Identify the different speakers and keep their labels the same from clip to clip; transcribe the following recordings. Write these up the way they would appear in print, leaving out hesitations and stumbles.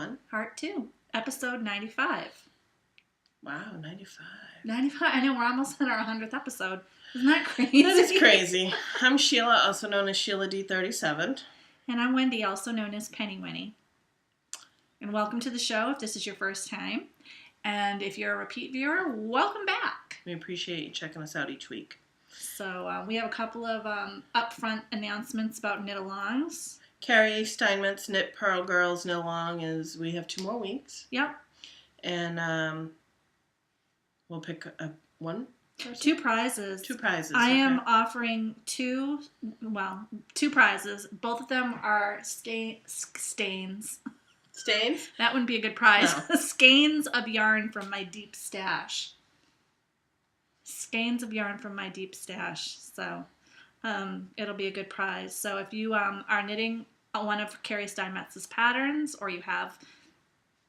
Speaker 1: 1.
Speaker 2: Part 2. Episode 95.
Speaker 1: Wow, 95.
Speaker 2: 95. I know, we're almost at our 100th episode. Isn't that crazy?
Speaker 1: That is crazy. I'm Sheila, also known as Sheila D37.
Speaker 2: And I'm Wendy, also known as Penny Winnie. And welcome to the show if this is your first time. And if you're a repeat viewer, welcome back.
Speaker 1: We appreciate you checking us out each week.
Speaker 2: So we have a couple of upfront announcements about knit-alongs.
Speaker 1: Carrie Steinmetz Knit Pearl Girls Knit Along is we have 2 more weeks.
Speaker 2: Yep.
Speaker 1: And we'll pick one person?
Speaker 2: 2 prizes.
Speaker 1: 2 prizes.
Speaker 2: I am offering two prizes. Both of them are stains.
Speaker 1: Stains?
Speaker 2: That wouldn't be a good prize.
Speaker 1: No.
Speaker 2: Skeins of yarn from my deep stash. Skeins of yarn from my deep stash. So it'll be a good prize. So if you are knitting one of Carrie Steinmetz's patterns, or you have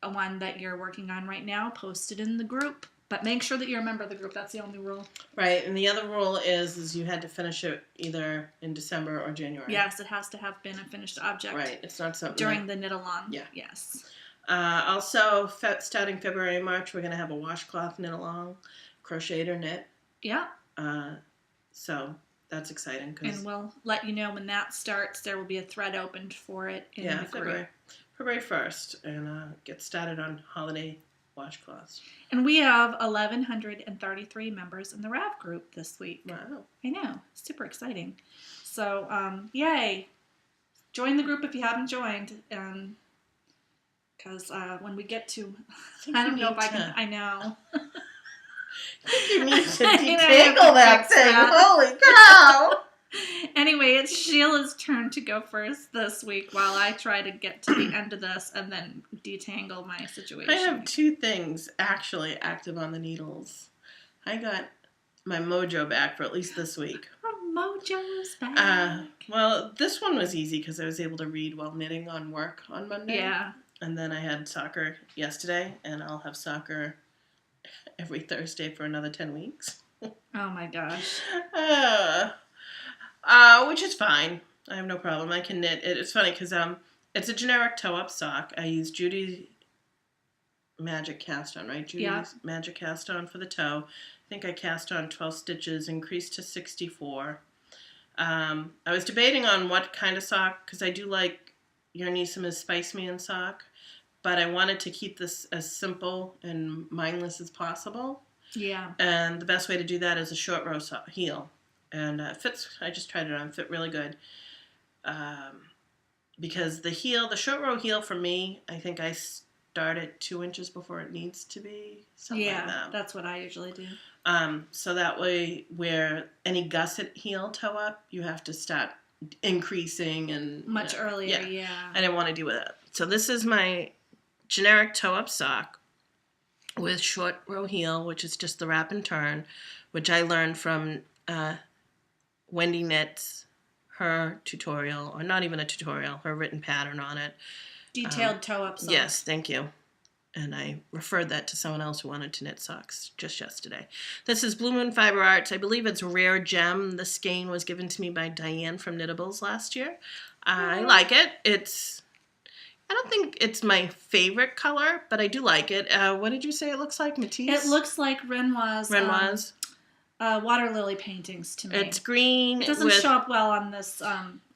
Speaker 2: a one that you're working on right now, post it in the group. But make sure that you're a member of the group. That's the only rule.
Speaker 1: Right, and the other rule is you had to finish it either in December or January.
Speaker 2: Yes, it has to have been a finished object.
Speaker 1: Right, it's not something
Speaker 2: during the knit-along.
Speaker 1: Yeah.
Speaker 2: Yes.
Speaker 1: Also, starting February and March, we're going to have a washcloth knit-along, crocheted or knit.
Speaker 2: Yeah.
Speaker 1: So that's exciting.
Speaker 2: And we'll let you know when that starts. There will be a thread opened for it in the group.
Speaker 1: February 1st, and get started on holiday washcloths.
Speaker 2: And we have 1,133 members in the RAV group this week.
Speaker 1: Wow.
Speaker 2: I know. Super exciting. So, yay. Join the group if you haven't joined. Because when we get to... I don't know if I can... I know.
Speaker 1: You need to detangle that thing. Holy cow!
Speaker 2: Anyway, it's Sheila's turn to go first this week while I try to get to the end of this and then detangle my situation.
Speaker 1: I have 2 things actually active on the needles. I got my Mojo back for at least this week.
Speaker 2: Mojo's back.
Speaker 1: Well, this one was easy because I was able to read while knitting on work on Monday.
Speaker 2: Yeah.
Speaker 1: And then I had soccer yesterday, and I'll have soccer every Thursday for another 10 weeks.
Speaker 2: Oh my gosh.
Speaker 1: Which is fine. I have no problem. I can knit. It's funny because it's a generic toe-up sock. I use Judy's Magic Cast On, right? Judy's Magic Cast On for the toe. I think I cast on 12 stitches, increased to 64. I was debating on what kind of sock, because I do like Yarnissimo's Spice Man sock, but I wanted to keep this as simple and mindless as possible.
Speaker 2: Yeah.
Speaker 1: And the best way to do that is a short row heel. And it fits, I just tried it on, fit really good. Because the short row heel for me, I think I start at 2 inches before it needs to be. Something like that.
Speaker 2: Yeah, that's what I usually do.
Speaker 1: So that way, where any gusset heel toe up, you have to start increasing and...
Speaker 2: Much earlier, yeah.
Speaker 1: I didn't want to do that. So this is my generic toe up sock with short row heel, which is just the wrap and turn, which I learned from... Wendy knits her tutorial, or not even a tutorial, her written pattern on it.
Speaker 2: Detailed toe-up socks.
Speaker 1: Yes, thank you. And I referred that to someone else who wanted to knit socks just yesterday. This is Blue Moon Fiber Arts. I believe it's Rare Gem. The skein was given to me by Diane from Knittables last year. I like it. I don't think it's my favorite color, but I do like it. What did you say it looks like, Matisse?
Speaker 2: It looks like Renoir's. Water lily paintings to me.
Speaker 1: It's green.
Speaker 2: It doesn't show up well on this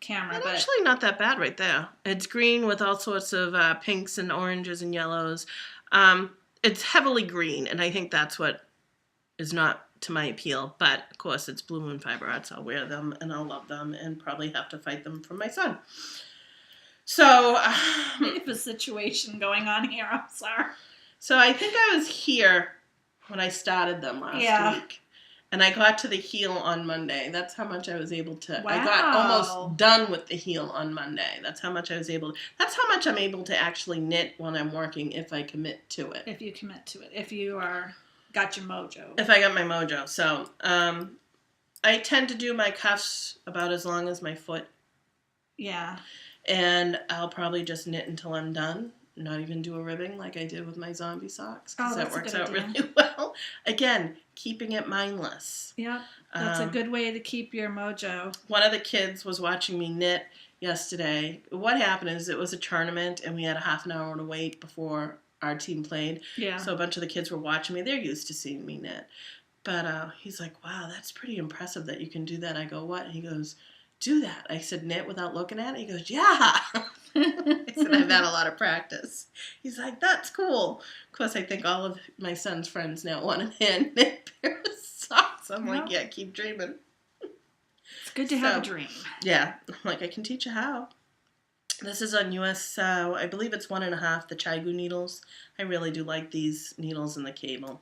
Speaker 2: camera.
Speaker 1: It's
Speaker 2: but
Speaker 1: actually not that bad right there. It's green with all sorts of pinks and oranges and yellows. It's heavily green, and I think that's what is not to my appeal. But, of course, it's Blue Moon Fiber Arts. I'll wear them, and I'll love them, and probably have to fight them for my son. So...
Speaker 2: we have a situation going on here. I'm sorry.
Speaker 1: So I think I was here when I started them last week. And I got to the heel on Monday. That's how much I was able to...
Speaker 2: Wow.
Speaker 1: I got almost done with the heel on Monday. That's how much I was able to... That's how much I'm able to actually knit when I'm working if I commit to it.
Speaker 2: If you commit to it. If you got your mojo.
Speaker 1: If I got my mojo. So, I tend to do my cuffs about as long as my foot.
Speaker 2: Yeah.
Speaker 1: And I'll probably just knit until I'm done. Not even do a ribbing like I did with my zombie socks. Because that works out really well. Again, keeping it mindless.
Speaker 2: Yeah, that's a good way to keep your mojo.
Speaker 1: One of the kids was watching me knit yesterday. What happened is it was a tournament, and we had a half an hour to wait before our team played.
Speaker 2: Yeah.
Speaker 1: So a bunch of the kids were watching me. They're used to seeing me knit. But he's like, wow, that's pretty impressive that you can do that. I go, what? He goes, do that. I said, knit without looking at it? He goes, yeah. I said, I've had a lot of practice. He's like, that's cool. Of course, I think all of my son's friends now want to knit a pair of socks. I'm like, yeah, keep dreaming.
Speaker 2: It's good to have a dream.
Speaker 1: Yeah. I'm like, I can teach you how. This is on US, I believe it's 1.5, the Chigu needles. I really do like these needles in the cable.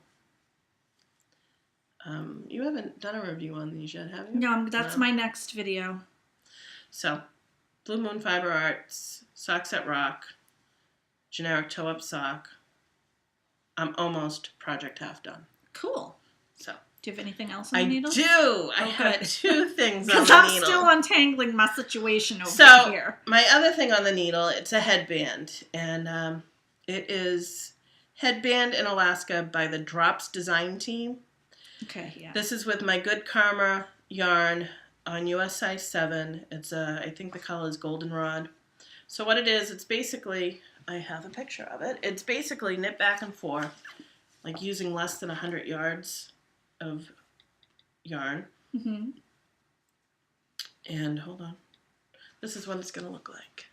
Speaker 1: You haven't done a review on these yet, have you?
Speaker 2: No, that's my next video.
Speaker 1: So, Blue Moon Fiber Arts, Socks that Rock, generic toe-up sock. I'm almost project half done.
Speaker 2: Cool.
Speaker 1: So,
Speaker 2: do you have anything else on the needles?
Speaker 1: I do. I have 2 things on the needle.
Speaker 2: Because I'm still untangling my situation over here.
Speaker 1: My other thing on the needle, it's a headband. And it is Headband in Alaska by the Drops Design Team.
Speaker 2: Okay, yeah.
Speaker 1: This is with my Good Karma yarn on US size 7. It's I think the color is Goldenrod. So what it is, it's basically, I have a picture of it. It's basically knit back and forth, like using less than 100 yards of yarn.
Speaker 2: Mm-hmm.
Speaker 1: And hold on. This is what it's going to look like.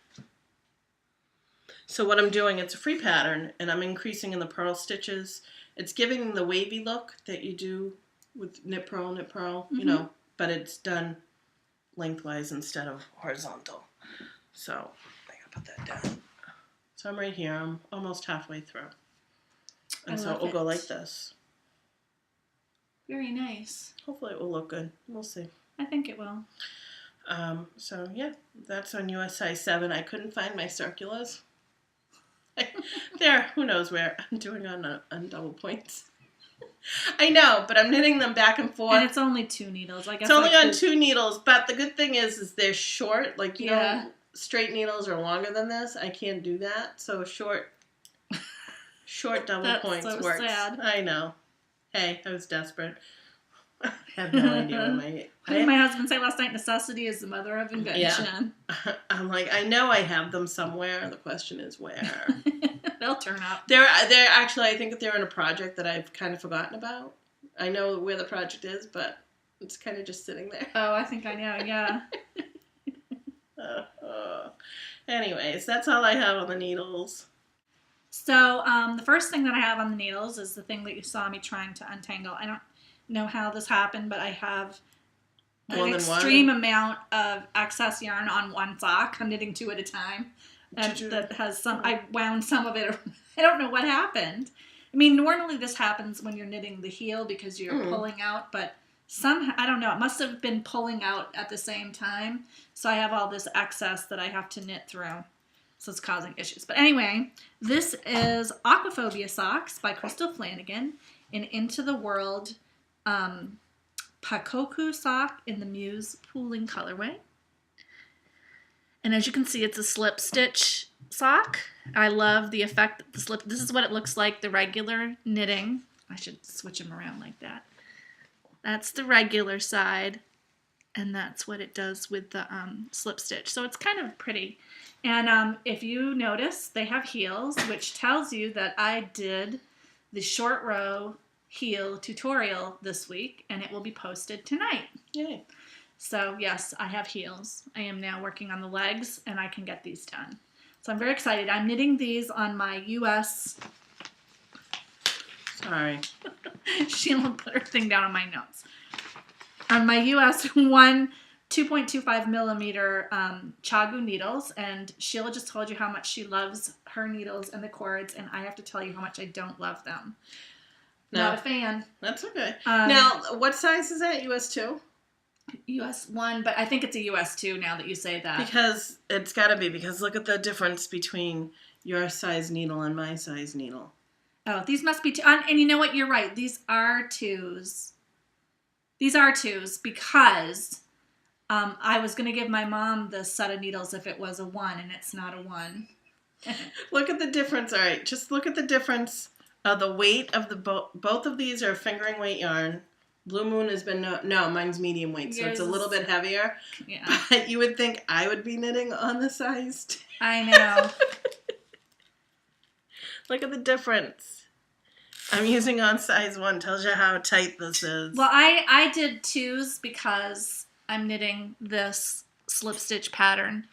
Speaker 1: So what I'm doing, it's a free pattern, and I'm increasing in the purl stitches. It's giving the wavy look that you do with knit purl, you know, but it's done lengthwise instead of horizontal. So I gotta put that down. So I'm right here. I'm almost halfway through. And so it will go like this.
Speaker 2: Very nice.
Speaker 1: Hopefully it will look good. We'll see.
Speaker 2: I think it will.
Speaker 1: So yeah, that's on US size 7. I couldn't find my circulars. There, who knows where. I'm doing on double points. I know, but I'm knitting them back and forth.
Speaker 2: And it's only 2 needles. I guess
Speaker 1: it's only on 2 needles, but the good thing is they're short. Like, you know, straight needles are longer than this. I can't do that. So short double points
Speaker 2: so
Speaker 1: works.
Speaker 2: Sad.
Speaker 1: I know. Hey, I was desperate. I have no idea what
Speaker 2: my husband said last night, necessity is the mother of invention.
Speaker 1: Yeah. I'm like, I know I have them somewhere. The question is where.
Speaker 2: They'll turn up.
Speaker 1: They're actually, I think they're in a project that I've kind of forgotten about. I know where the project is, but it's kind of just sitting there.
Speaker 2: Oh, I think I know, yeah.
Speaker 1: Anyways, that's all I have on the needles.
Speaker 2: So the first thing that I have on the needles is the thing that you saw me trying to untangle. I don't know how this happened, but I have an extreme amount of excess yarn on one sock. I'm knitting 2 at a time. That has some, I wound some of it. I don't know what happened. I mean, normally this happens when you're knitting the heel because you're pulling out, but I don't know, it must have been pulling out at the same time. So I have all this excess that I have to knit through. So it's causing issues. But anyway, this is Aquaphobia Socks by Crystal Flanagan in Into the World Pakoku sock in the Muse pooling colorway. And as you can see, it's a slip stitch sock. I love the effect that the slip, this is what it looks like, the regular knitting. I should switch them around like that. That's the regular side, and that's what it does with the slip stitch. So it's kind of pretty. And if you notice, they have heels, which tells you that I did the short row heel tutorial this week, and it will be posted tonight.
Speaker 1: Yay.
Speaker 2: So yes, I have heels. I am now working on the legs, and I can get these done. So I'm very excited. I'm knitting these on my US...
Speaker 1: Sorry.
Speaker 2: Sheila put her thing down on my notes. On my US 2.25 millimeter Chagu needles, and Sheila just told you how much she loves her needles and the cords, and I have to tell you how much I don't love them.
Speaker 1: No.
Speaker 2: Not a fan.
Speaker 1: That's okay. Now, what size is that? US 2?
Speaker 2: US 1, but I think it's a US 2 now that you say that.
Speaker 1: Because it's got to be, because look at the difference between your size needle and my size needle.
Speaker 2: Oh, these must be 2. And you know what? You're right. These are 2s. These are 2s because I was going to give my mom the set of needles if it was a 1, and it's not a 1.
Speaker 1: Look at the difference. All right, just look at the difference of the weight of the both of these are fingering weight yarn. Blue Moon has been, no, mine's medium weight, so it's a little bit heavier.
Speaker 2: Yeah.
Speaker 1: But you would think I would be knitting on the size 2.
Speaker 2: I know.
Speaker 1: Look at the difference. I'm using on size 1. Tells you how tight this is.
Speaker 2: Well, I did 2s because I'm knitting this slip stitch pattern.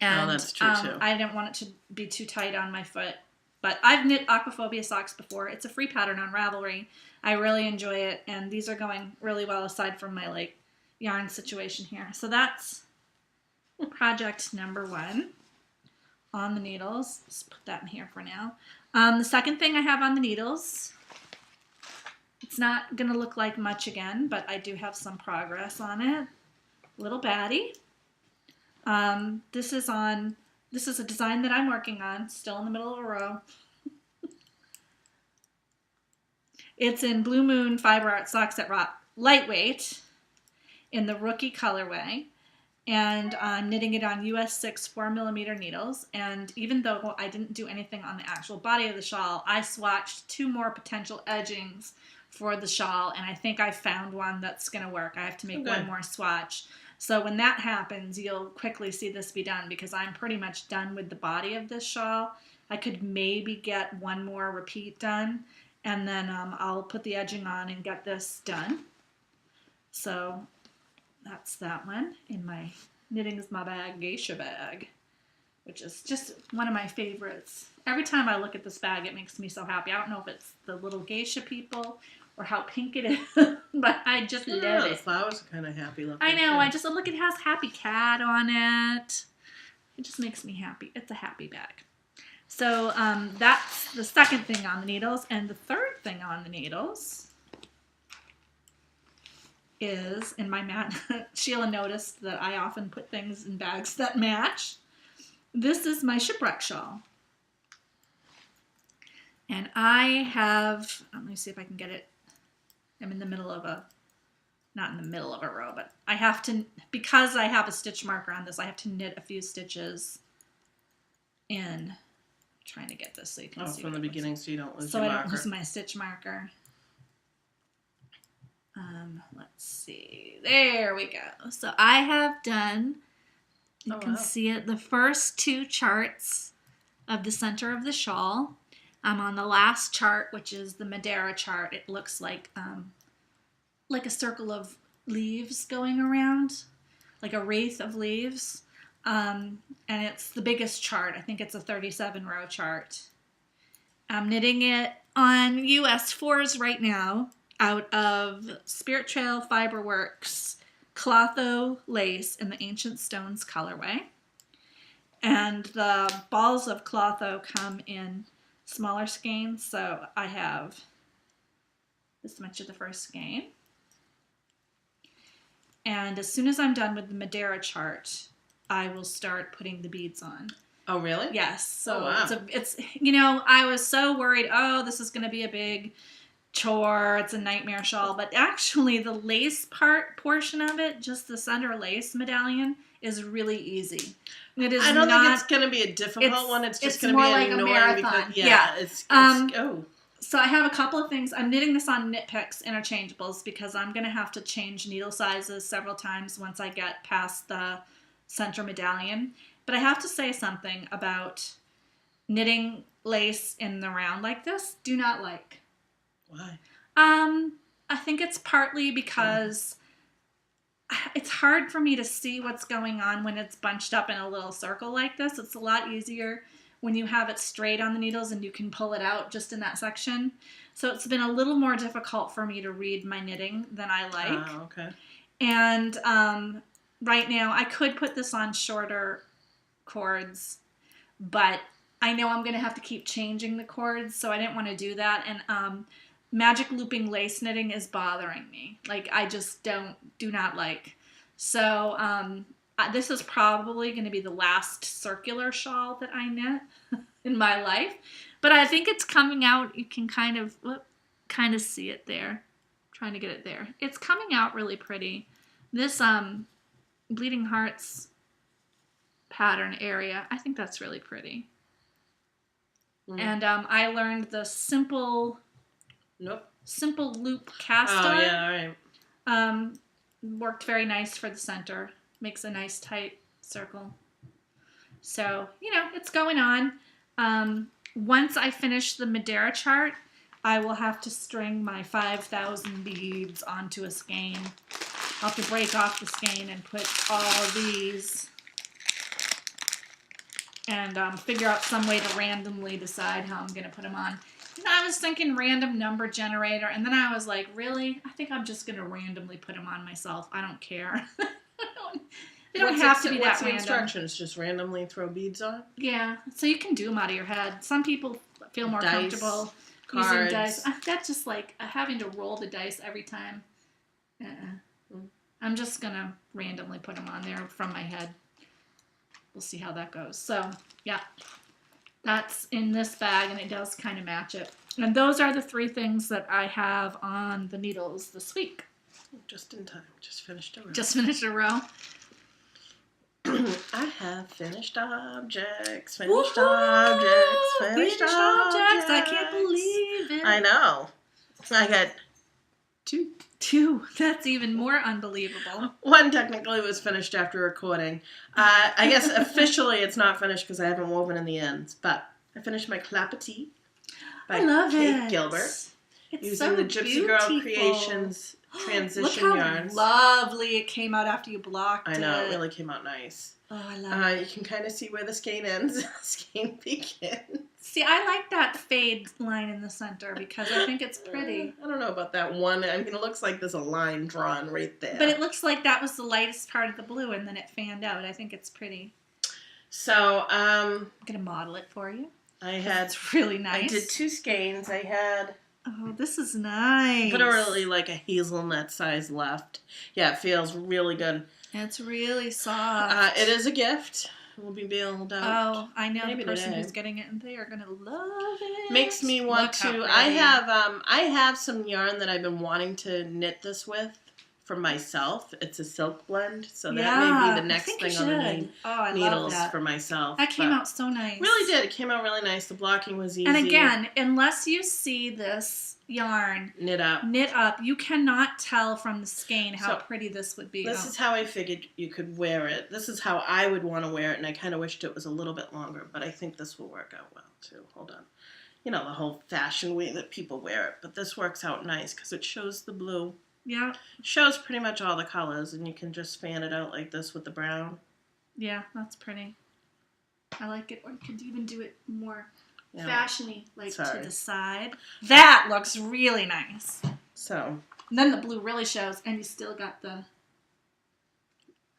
Speaker 2: And,
Speaker 1: that's true, too.
Speaker 2: I didn't want it to be too tight on my foot. But I've knit Aquaphobia socks before. It's a free pattern on Ravelry. I really enjoy it, and these are going really well aside from my yarn situation here. So that's project number 1 on the needles. Just put that in here for now. The second thing I have on the needles, it's not going to look like much again, but I do have some progress on it. Little Batty. This is a design that I'm working on, still in the middle of a row. It's in Blue Moon Fiber Art Socks that Rock Lightweight in the Rookie colorway. And I'm knitting it on US 6 4mm needles. And even though I didn't do anything on the actual body of the shawl, I swatched 2 more potential edgings for the shawl. And I think I found one that's going to work. I have to make one more swatch. So when that happens, you'll quickly see this be done because I'm pretty much done with the body of this shawl. I could maybe get one more repeat done, and then I'll put the edging on and get this done. So that's that one in my Knitting is My Bag geisha bag, which is just one of my favorites. Every time I look at this bag, it makes me so happy. I don't know if it's the little geisha people or how pink it is, but I just love it.
Speaker 1: The flowers are kind of happy looking.
Speaker 2: I know.
Speaker 1: Too.
Speaker 2: I just look. It has Happy Cat on it. It just makes me happy. It's a happy bag. So that's the second thing on the needles, and the third thing on the needles is in my mat. Sheila noticed that I often put things in bags that match. This is my Shipwreck shawl, and I have. Let me see if I can get it. I'm in the middle of not in the middle of a row, but I have to, because I have a stitch marker on this, I have to knit a few stitches in. I'm trying to get this so you can see.
Speaker 1: From the beginning so you don't lose
Speaker 2: your
Speaker 1: marker.
Speaker 2: So I don't lose my stitch marker. Let's see. There we go. So I have done, you can see it, the first 2 charts of the center of the shawl. I'm on the last chart, which is the Madeira chart. It looks like a circle of leaves going around, like a wreath of leaves. And it's the biggest chart. I think it's a 37-row chart. I'm knitting it on US 4s right now out of Spirit Trail Fiberworks Clotho lace in the Ancient Stones colorway. And the balls of Clotho come in smaller skeins, so I have this much of the first skein. And as soon as I'm done with the Madeira chart, I will start putting the beads on.
Speaker 1: Oh, really?
Speaker 2: Yes. So
Speaker 1: wow.
Speaker 2: it's I was so worried, this is going to be a big chore, it's a nightmare shawl, but actually the lace portion of it, just the center lace medallion, is really easy. It is. I don't think
Speaker 1: it's going to be a difficult one. It's just going to be
Speaker 2: more like
Speaker 1: annoying
Speaker 2: a marathon.
Speaker 1: Because it's
Speaker 2: So I have a couple of things. I'm knitting this on Knit Picks interchangeables because I'm going to have to change needle sizes several times once I get past the center medallion. But I have to say something about knitting lace in the round like this. Do not like.
Speaker 1: Why?
Speaker 2: I think it's partly because it's hard for me to see what's going on when it's bunched up in a little circle like this. It's a lot easier when you have it straight on the needles and you can pull it out just in that section. So it's been a little more difficult for me to read my knitting than I like.
Speaker 1: Oh, okay.
Speaker 2: And right now I could put this on shorter cords, but I know I'm going to have to keep changing the cords, so I didn't want to do that. And magic looping lace knitting is bothering me. Like, I just do not like. So this is probably going to be the last circular shawl that I knit in my life. But I think it's coming out. You can kind of see it there. I'm trying to get it there. It's coming out really pretty. This Bleeding Hearts pattern area, I think that's really pretty. And I learned the simple loop cast on.
Speaker 1: Oh, yeah, all right.
Speaker 2: Worked very nice for the center. Makes a nice tight circle. So, it's going on. Once I finish the Madeira chart, I will have to string my 5,000 beads onto a skein. I'll have to break off the skein and put all these and figure out some way to randomly decide how I'm going to put them on. And I was thinking random number generator, and then I was like, really? I think I'm just going to randomly put them on myself. I don't care. They don't have to be that
Speaker 1: what's the
Speaker 2: random.
Speaker 1: instructions? Just randomly throw beads on?
Speaker 2: Yeah, so you can do them out of your head. Some people feel more comfortable using dice. That's just like having to roll the dice every time. I'm just going to randomly put them on there from my head. We'll see how that goes. So, yeah, that's in this bag, and it does kind of match it. And those are the 3 things that I have on the needles this week.
Speaker 1: Just in time. Just finished a row.
Speaker 2: Just finished a row.
Speaker 1: I have finished objects.
Speaker 2: Finished objects. I can't believe it.
Speaker 1: I know. I got 2.
Speaker 2: 2. That's even more unbelievable.
Speaker 1: 1 technically was finished after recording. I guess officially it's not finished because I haven't woven in the ends. But I finished my Clapotis by Kate Gilbert.
Speaker 2: It's
Speaker 1: using
Speaker 2: so
Speaker 1: the Gypsy
Speaker 2: beautiful.
Speaker 1: Girl Creations transition
Speaker 2: Look how
Speaker 1: yarns.
Speaker 2: Lovely it came out after you blocked it.
Speaker 1: I know, it really came out nice.
Speaker 2: Oh, I love it.
Speaker 1: You can kind of see where the skein ends, skein begins.
Speaker 2: See, I like that fade line in the center because I think it's pretty.
Speaker 1: I don't know about that one. I mean, it looks like there's a line drawn right there.
Speaker 2: But it looks like that was the lightest part of the blue and then it fanned out. I think it's pretty.
Speaker 1: So,
Speaker 2: I'm going to model it for you. It's really nice.
Speaker 1: I did 2 skeins. I had...
Speaker 2: Oh, this is nice.
Speaker 1: Literally like a hazelnut size left. Yeah, it feels really good.
Speaker 2: It's really soft.
Speaker 1: It is a gift. It will be mailed out.
Speaker 2: Oh, I know
Speaker 1: maybe
Speaker 2: the person
Speaker 1: today.
Speaker 2: who's getting it, and they are gonna love it.
Speaker 1: Makes me want to. I have some yarn that I've been wanting to knit this with for myself. It's a silk blend, so that may be the next thing on the needles for myself.
Speaker 2: That came out so nice.
Speaker 1: Really did. It came out really nice. The blocking was easy.
Speaker 2: And again, unless you see this yarn
Speaker 1: knit up,
Speaker 2: you cannot tell from the skein how pretty this would be.
Speaker 1: This is how I figured you could wear it. This is how I would want to wear it, and I kind of wished it was a little bit longer, but I think this will work out well too. Hold on. You know, the whole fashion way that people wear it, but this works out nice because it shows the blue.
Speaker 2: Yeah.
Speaker 1: It shows pretty much all the colors, and you can just fan it out like this with the brown.
Speaker 2: Yeah, that's pretty. I like it. Or you could even do it more fashion-y, like to the side. That looks really nice.
Speaker 1: So.
Speaker 2: And then the blue really shows, and you still got the... Of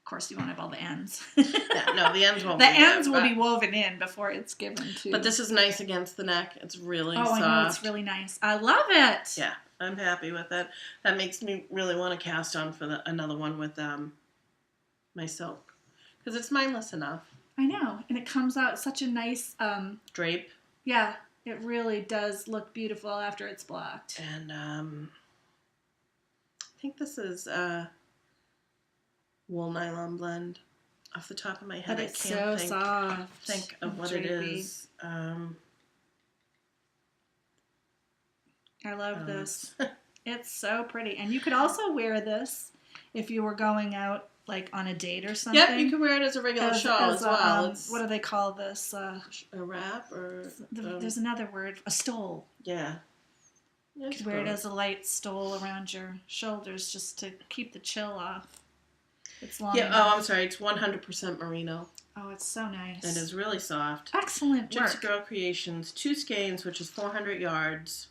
Speaker 2: course, you won't have all the ends.
Speaker 1: Yeah, no, the ends won't
Speaker 2: The ends will be woven in before it's given to...
Speaker 1: But this is nice against the neck. It's really soft.
Speaker 2: Oh, I know. It's really nice. I love it.
Speaker 1: Yeah, I'm happy with it. That makes me really want to cast on for another one with my silk. Because it's mindless enough.
Speaker 2: I know. And it comes out such a nice...
Speaker 1: drape.
Speaker 2: Yeah, it really does look beautiful after it's blocked.
Speaker 1: And I think this is wool nylon blend. Off the top of my head,
Speaker 2: but it's so soft.
Speaker 1: Think of what it is.
Speaker 2: I love this. It's so pretty. And you could also wear this if you were going out like on a date or something.
Speaker 1: Yep, you can wear it as a regular shawl as well.
Speaker 2: What do they call this?
Speaker 1: A wrap or...
Speaker 2: There's another word. A stole.
Speaker 1: Yeah.
Speaker 2: You could wear it as a light stole around your shoulders just to keep the chill off. It's long enough.
Speaker 1: Oh, I'm sorry. It's 100% merino.
Speaker 2: Oh, it's so nice.
Speaker 1: It is really soft.
Speaker 2: Excellent work.
Speaker 1: Gypsy Girl Creations, 2 skeins, which is 400 yards.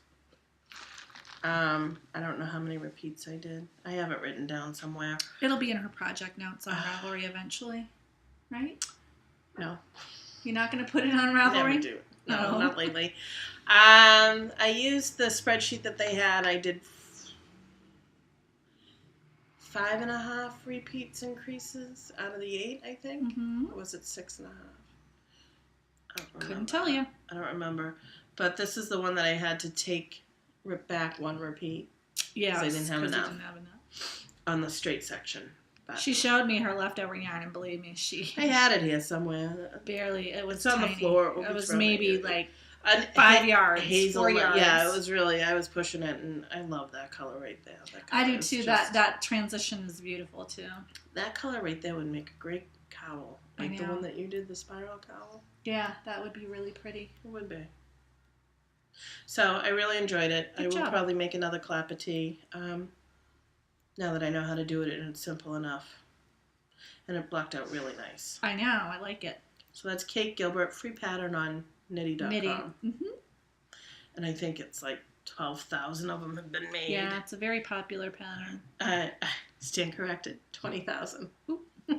Speaker 1: I don't know how many repeats I did. I have it written down somewhere.
Speaker 2: It'll be in her project notes on Ravelry eventually, right?
Speaker 1: No.
Speaker 2: You're not going to put it on Ravelry?
Speaker 1: Never do. No, not lately. I used the spreadsheet that they had. I did 5.5 repeats increases out of the 8, I think.
Speaker 2: Mm-hmm.
Speaker 1: Or was it 6.5?
Speaker 2: Couldn't tell you.
Speaker 1: I don't remember. But this is the one that I had to rip back 1 repeat.
Speaker 2: Yeah,
Speaker 1: because I didn't have enough on the straight section. But
Speaker 2: she showed me her leftover yarn, and believe me,
Speaker 1: I had it here somewhere.
Speaker 2: Barely. It was
Speaker 1: tiny. On the floor.
Speaker 2: It was maybe like 5 yards, 4
Speaker 1: hazelnut.
Speaker 2: yards.
Speaker 1: Yeah, it was really, I was pushing it, and I love that color right there.
Speaker 2: I do too. That transition is beautiful too.
Speaker 1: That color right there would make a great cowl. Like the one that you did, the spiral cowl.
Speaker 2: Yeah, that would be really pretty.
Speaker 1: It would be. So I really enjoyed it.
Speaker 2: Good
Speaker 1: I will
Speaker 2: job.
Speaker 1: probably make another Clapotis. Now that I know how to do it, and it's simple enough. And it blocked out really nice.
Speaker 2: I know. I like it.
Speaker 1: So that's Kate Gilbert, free pattern on Nitty.com.
Speaker 2: Mm-hmm.
Speaker 1: And I think it's like 12,000 of them have been made.
Speaker 2: Yeah, it's a very popular pattern.
Speaker 1: I stand corrected, 20,000.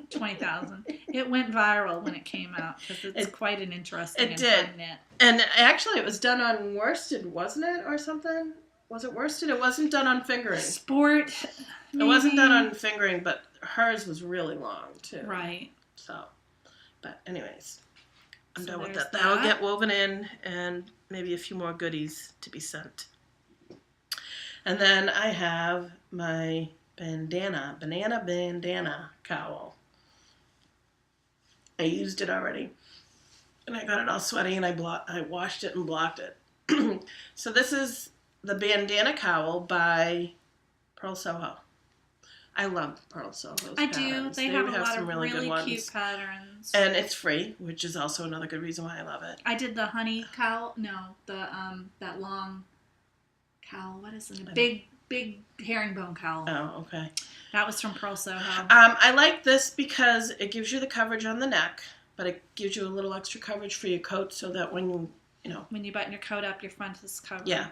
Speaker 2: 20,000. It went viral when it came out because it's quite an interesting and fun knit.
Speaker 1: And actually, it was done on worsted, wasn't it, or something? Was it worsted? It wasn't done on fingering.
Speaker 2: Sport. Maybe.
Speaker 1: It wasn't done on fingering, but hers was really long too.
Speaker 2: Right.
Speaker 1: So, but anyways, I'm
Speaker 2: So
Speaker 1: done with
Speaker 2: there's
Speaker 1: that. That'll get woven in, and maybe a few more goodies to be sent. And then I have my banana cowl. I used it already, and I got it all sweaty, and I washed it and blocked it. So this is the bandana cowl by Pearl Soho. I love Pearl Soho's patterns.
Speaker 2: do. They have a lot of really cute patterns.
Speaker 1: And it's free, which is also another good reason why I love it.
Speaker 2: I did the honey cowl. No, the that long cowl. What is it? Big herringbone cowl.
Speaker 1: Oh, okay.
Speaker 2: That was from Pearl Soho.
Speaker 1: I like this because it gives you the coverage on the neck, but it gives you a little extra coverage for your coat so that when
Speaker 2: when you button your coat up, your front is covered.
Speaker 1: Yeah.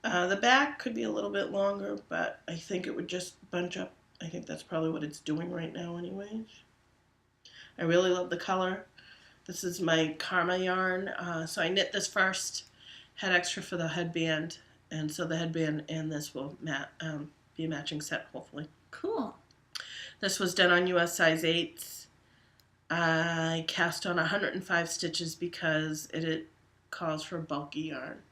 Speaker 1: The back could be a little bit longer, but I think it would just bunch up. I think that's probably what it's doing right now anyways. I really love the color. This is my Karma yarn. So I knit this first, had extra for the headband, and so the headband and this will be a matching set, hopefully.
Speaker 2: Cool.
Speaker 1: This was done on US size 8s. I cast on 105 stitches because it calls for bulky yarn.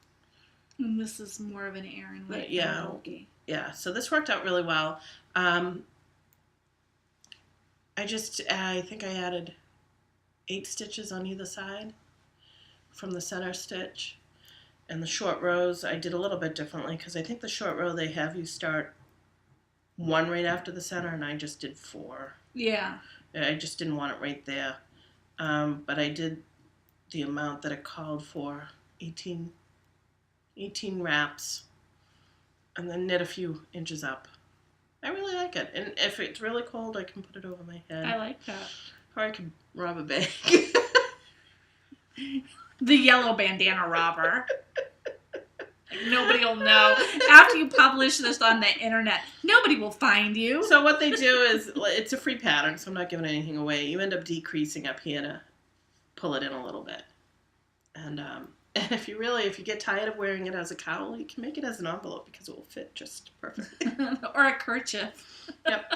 Speaker 2: And this is more of an Aran weight.
Speaker 1: Yeah.
Speaker 2: Bulky.
Speaker 1: Yeah, so this worked out really well. I think I added 8 stitches on either side from the center stitch. And the short rows, I did a little bit differently because I think the short row, they have you start 1 right after the center, and I just did 4.
Speaker 2: Yeah.
Speaker 1: I just didn't want it right there. But I did the amount that it called for, 18 wraps, and then knit a few inches up. I really like it. And if it's really cold, I can put it over my head.
Speaker 2: I like that.
Speaker 1: Or I can rob a bank.
Speaker 2: The yellow bandana robber. Nobody will know. After you publish this on the internet, nobody will find you.
Speaker 1: So what they do is, it's a free pattern, so I'm not giving anything away. You end up decreasing up here to pull it in a little bit. And if you get tired of wearing it as a cowl, you can make it as an envelope because it will fit just perfectly.
Speaker 2: Or a kerchief.
Speaker 1: Yep.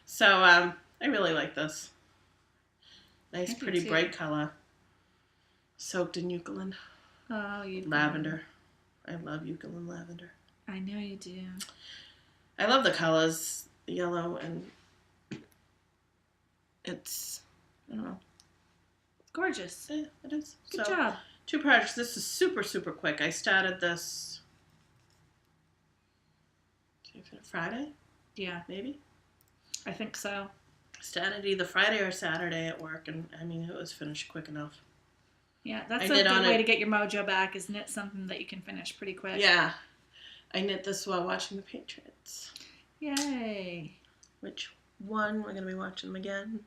Speaker 1: So I really like this. Nice, pretty,
Speaker 2: too.
Speaker 1: bright color. Soaked in eucalyptus.
Speaker 2: Oh, you
Speaker 1: Lavender. I love eucalyptus lavender.
Speaker 2: I know you do.
Speaker 1: I love the colors, yellow, and it's, I don't know.
Speaker 2: Gorgeous.
Speaker 1: Yeah, it is.
Speaker 2: Good job.
Speaker 1: 2 projects. This is super, super quick. I started this Friday,
Speaker 2: Yeah,
Speaker 1: maybe.
Speaker 2: I think so.
Speaker 1: Started either Friday or Saturday at work, and I mean, it was finished quick enough.
Speaker 2: Yeah, that's
Speaker 1: I
Speaker 2: a
Speaker 1: did
Speaker 2: good
Speaker 1: on
Speaker 2: way
Speaker 1: it.
Speaker 2: to get your mojo back, is knit something that you can finish pretty quick.
Speaker 1: Yeah. I knit this while watching the Patriots.
Speaker 2: Yay.
Speaker 1: Which one? We're going to be watching them again.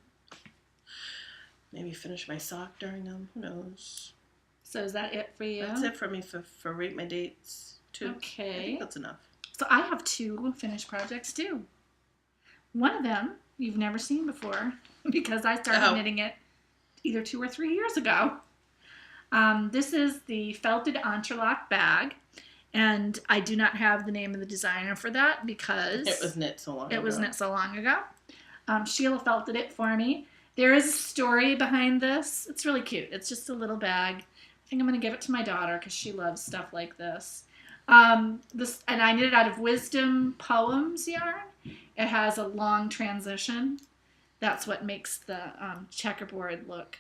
Speaker 1: Maybe finish my sock during them. Who knows?
Speaker 2: So is that it for you?
Speaker 1: That's it for me for Rate My Dates 2.
Speaker 2: Okay.
Speaker 1: I think that's enough.
Speaker 2: So I have 2 finished projects too. One of them you've never seen before because I started knitting it either 2 or 3 years ago. This is the felted entrelac bag, and I do not have the name of the designer for that because
Speaker 1: it was knit so long
Speaker 2: ago. Sheila felted it for me. There is a story behind this. It's really cute. It's just a little bag. I think I'm going to give it to my daughter because she loves stuff like this. And I knit it out of Wisdom Poems yarn. It has a long transition. That's what makes the checkerboard look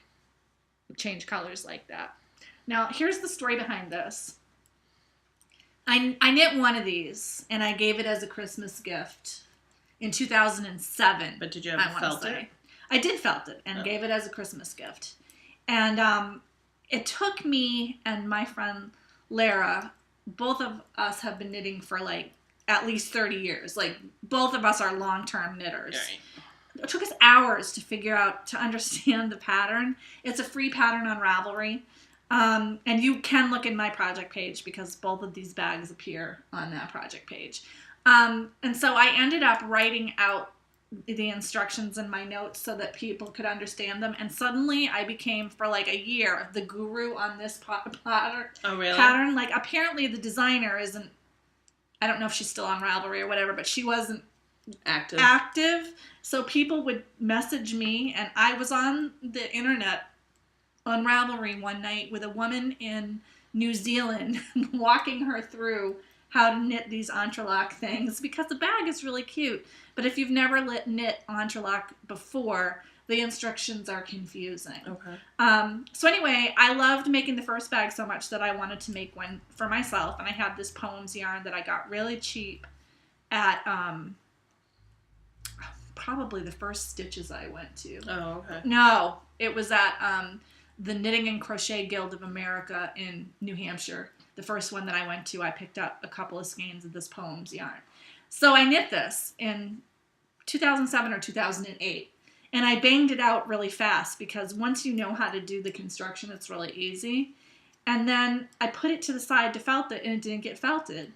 Speaker 2: change colors like that. Now, here's the story behind this. I knit one of these, and I gave it as a Christmas gift in 2007.
Speaker 1: But did you ever felt it?
Speaker 2: I did felt it, and gave it as a Christmas gift. And it took me and my friend Lara, both of us have been knitting for like at least 30 years. Like, both of us are long-term knitters.
Speaker 1: Right.
Speaker 2: It took us hours to understand the pattern. It's a free pattern on Ravelry. And you can look in my project page because both of these bags appear on that project page. And so I ended up writing out the instructions in my notes so that people could understand them. And suddenly I became, for like a year, the guru on this pattern.
Speaker 1: Oh, really?
Speaker 2: Pattern. Like, apparently the designer isn't, I don't know if she's still on Ravelry or whatever, but she wasn't active. So people would message me, and I was on the internet on Ravelry one night with a woman in New Zealand walking her through how to knit these entrelac things, because the bag is really cute. But if you've never knit entrelac before, the instructions are confusing.
Speaker 1: Okay.
Speaker 2: So anyway, I loved making the first bag so much that I wanted to make one for myself, and I had this Poems yarn that I got really cheap at probably the first Stitches I went to.
Speaker 1: Oh, okay.
Speaker 2: No, it was at the Knitting and Crochet Guild of America in New Hampshire. The first one that I went to, I picked up a couple of skeins of this Poems yarn. So I knit this in 2007 or 2008. And I banged it out really fast because once you know how to do the construction, it's really easy. And then I put it to the side to felt it, and it didn't get felted.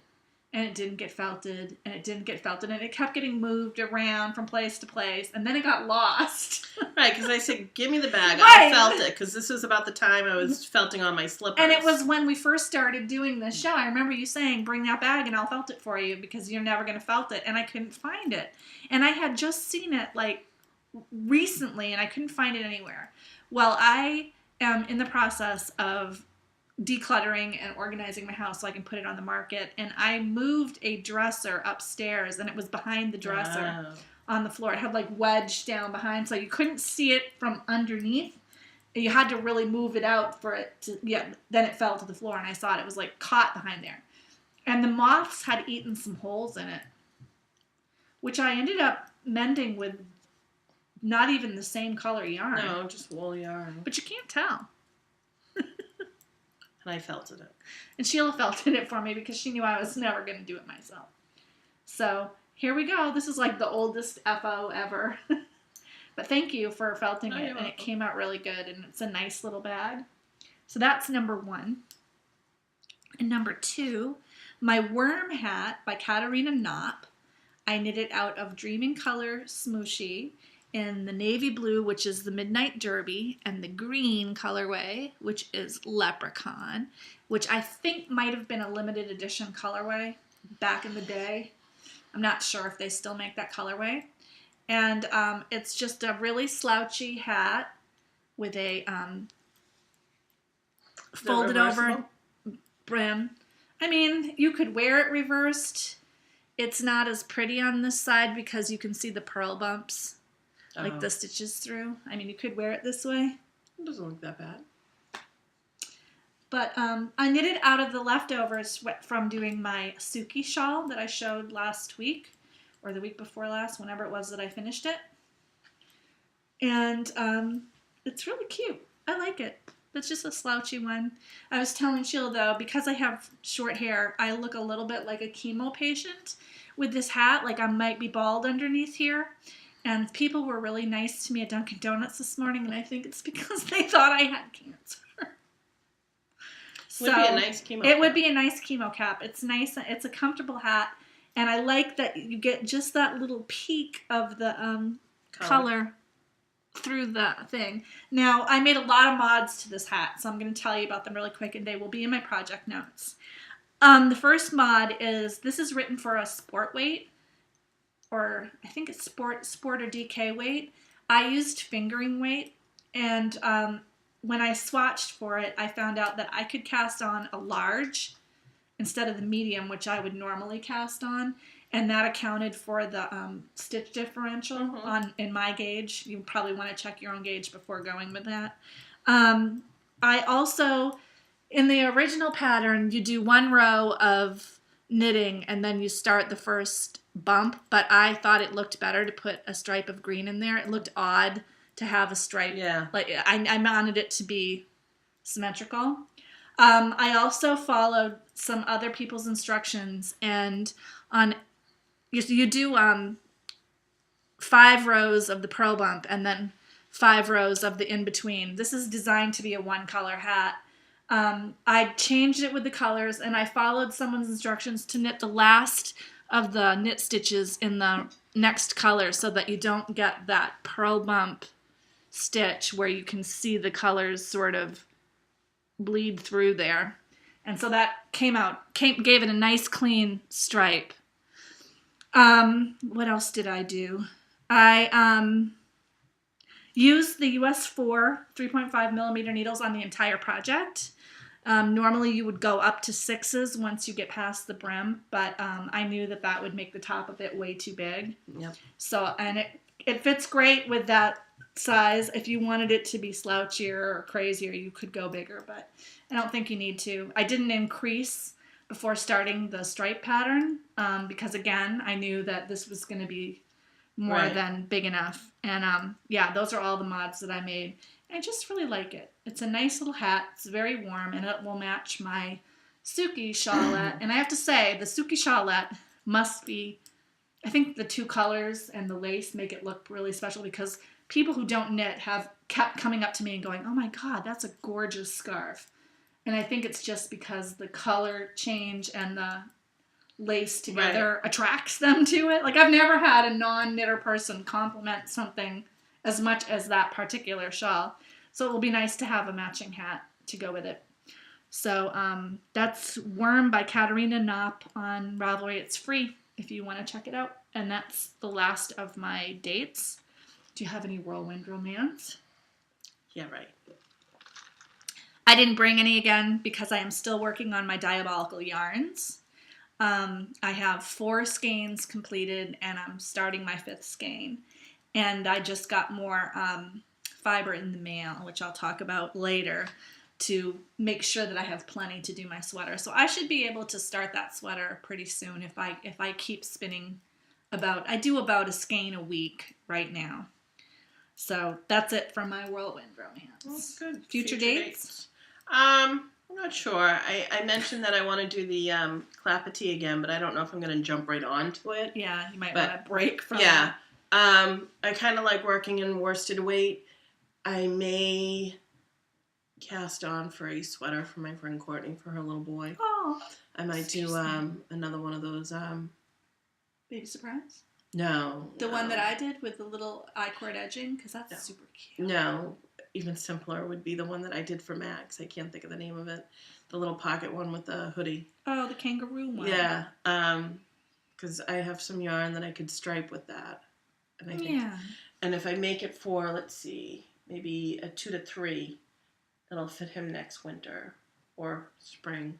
Speaker 2: And it didn't get felted, and it didn't get felted, and it kept getting moved around from place to place, and then it got lost.
Speaker 1: Right, because I said, give me the bag.
Speaker 2: Right.
Speaker 1: I felt it, because this was about the time I was felting on my slippers.
Speaker 2: And it was when we first started doing this show. I remember you saying, bring that bag and I'll felt it for you, because you're never going to felt it, and I couldn't find it. And I had just seen it, like, recently, and I couldn't find it anywhere. Well, I am in the process of decluttering and organizing my house so I can put it on the market, and I moved a dresser upstairs, and it was behind the dresser on the floor. It had like wedged down behind, so you couldn't see it from underneath. You had to really move it out for it to, then it fell to the floor, and I saw it. It was like caught behind there. And the moths had eaten some holes in it, which I ended up mending with not even the same color yarn.
Speaker 1: No, just wool yarn.
Speaker 2: But you can't tell.
Speaker 1: And I felted it.
Speaker 2: And Sheila felted it for me because she knew I was never going to do it myself. So here we go. This is like the oldest FO ever. But thank you for felting it. And it came out really good. And it's a nice little bag. So that's number 1. And number 2, my Wurm hat by Katarina Knopp. I knit it out of Dreaming Color Smooshie in the navy blue, which is the Midnight Derby, and the green colorway, which is Leprechaun, which I think might have been a limited edition colorway back in the day. I'm not sure if they still make that colorway. And it's just a really slouchy hat with a folded over brim. I mean, you could wear it reversed. It's not as pretty on this side because you can see the pearl bumps. Like the stitches through. I mean, you could wear it this way.
Speaker 1: It doesn't look that bad.
Speaker 2: But I knitted out of the leftovers from doing my Suki shawl that I showed last week, or the week before last, whenever it was that I finished it. And it's really cute. I like it. It's just a slouchy one. I was telling Sheila, though, because I have short hair, I look a little bit like a chemo patient with this hat. Like I might be bald underneath here. And people were really nice to me at Dunkin' Donuts this morning, and I think it's because they thought I had cancer.
Speaker 1: Would be a nice chemo cap.
Speaker 2: It would be a nice chemo cap. It's nice. It's a comfortable hat, and I like that you get just that little peek of the color through the thing. Now, I made a lot of mods to this hat, so I'm going to tell you about them really quick, and they will be in my project notes. The first mod is, this is written for a sport weight, or I think it's sport or DK weight. I used fingering weight, and when I swatched for it, I found out that I could cast on a large instead of the medium, which I would normally cast on, and that accounted for the stitch differential in my gauge. You probably want to check your own gauge before going with that. I also in the original pattern, you do 1 row of knitting and then you start the first bump, but I thought it looked better to put a stripe of green in there. It looked odd to have a stripe.
Speaker 1: Yeah.
Speaker 2: Like I wanted it to be symmetrical. I also followed some other people's instructions, and on you do 5 rows of the purl bump and then 5 rows of the in-between. This is designed to be a 1-color hat. I changed it with the colors, and I followed someone's instructions to knit the last of the knit stitches in the next color so that you don't get that purl bump stitch where you can see the colors sort of bleed through there. And so that gave it a nice clean stripe. What else did I do? I used the US 4 3.5 millimeter needles on the entire project. Normally you would go up to 6s once you get past the brim, but I knew that would make the top of it way too big.
Speaker 1: Yep.
Speaker 2: So, and it fits great with that size. If you wanted it to be slouchier or crazier, you could go bigger, but I don't think you need to. I didn't increase before starting the stripe pattern because, again, I knew that this was going to be more than big enough. And yeah, those are all the mods that I made. And I just really like it. It's a nice little hat. It's very warm, and it will match my Suki shawlette. And I have to say, the Suki shawlette must be, I think the 2 colors and the lace make it look really special because people who don't knit have kept coming up to me and going, oh my God, that's a gorgeous scarf. And I think it's just because the color change and the lace together attracts them to it. Like, I've never had a non-knitter person compliment something as much as that particular shawl. So it will be nice to have a matching hat to go with it. So that's Wurm by Katarina Knopp on Ravelry. It's free if you want to check it out. And that's the last of my dates. Do you have any whirlwind romance?
Speaker 1: Yeah, right.
Speaker 2: I didn't bring any again because I am still working on my diabolical yarns. I have 4 skeins completed and I'm starting my 5th skein. And I just got more fiber in the mail, which I'll talk about later, to make sure that I have plenty to do my sweater. So I should be able to start that sweater pretty soon if I keep spinning I do about a skein a week right now. So that's it from my whirlwind romance.
Speaker 1: That's good.
Speaker 2: Future dates?
Speaker 1: I'm not sure. I mentioned that I want to do the Clapotis again, but I don't know if I'm going to jump right onto it.
Speaker 2: Yeah, you might want to break from it.
Speaker 1: Yeah. I kind of like working in worsted weight. I may cast on for a sweater for my friend Courtney for her little boy.
Speaker 2: Oh.
Speaker 1: I might do another one of those.
Speaker 2: Baby surprise?
Speaker 1: No.
Speaker 2: The one that I did with the little I-cord edging? Because that's super cute.
Speaker 1: No. Even simpler would be the one that I did for Max. I can't think of the name of it. The little pocket one with the hoodie.
Speaker 2: Oh, the kangaroo one.
Speaker 1: Yeah. Because I have some yarn that I could stripe with that. And I think, and if I make it for, let's see, maybe a 2 to 3, it'll fit him next winter or spring.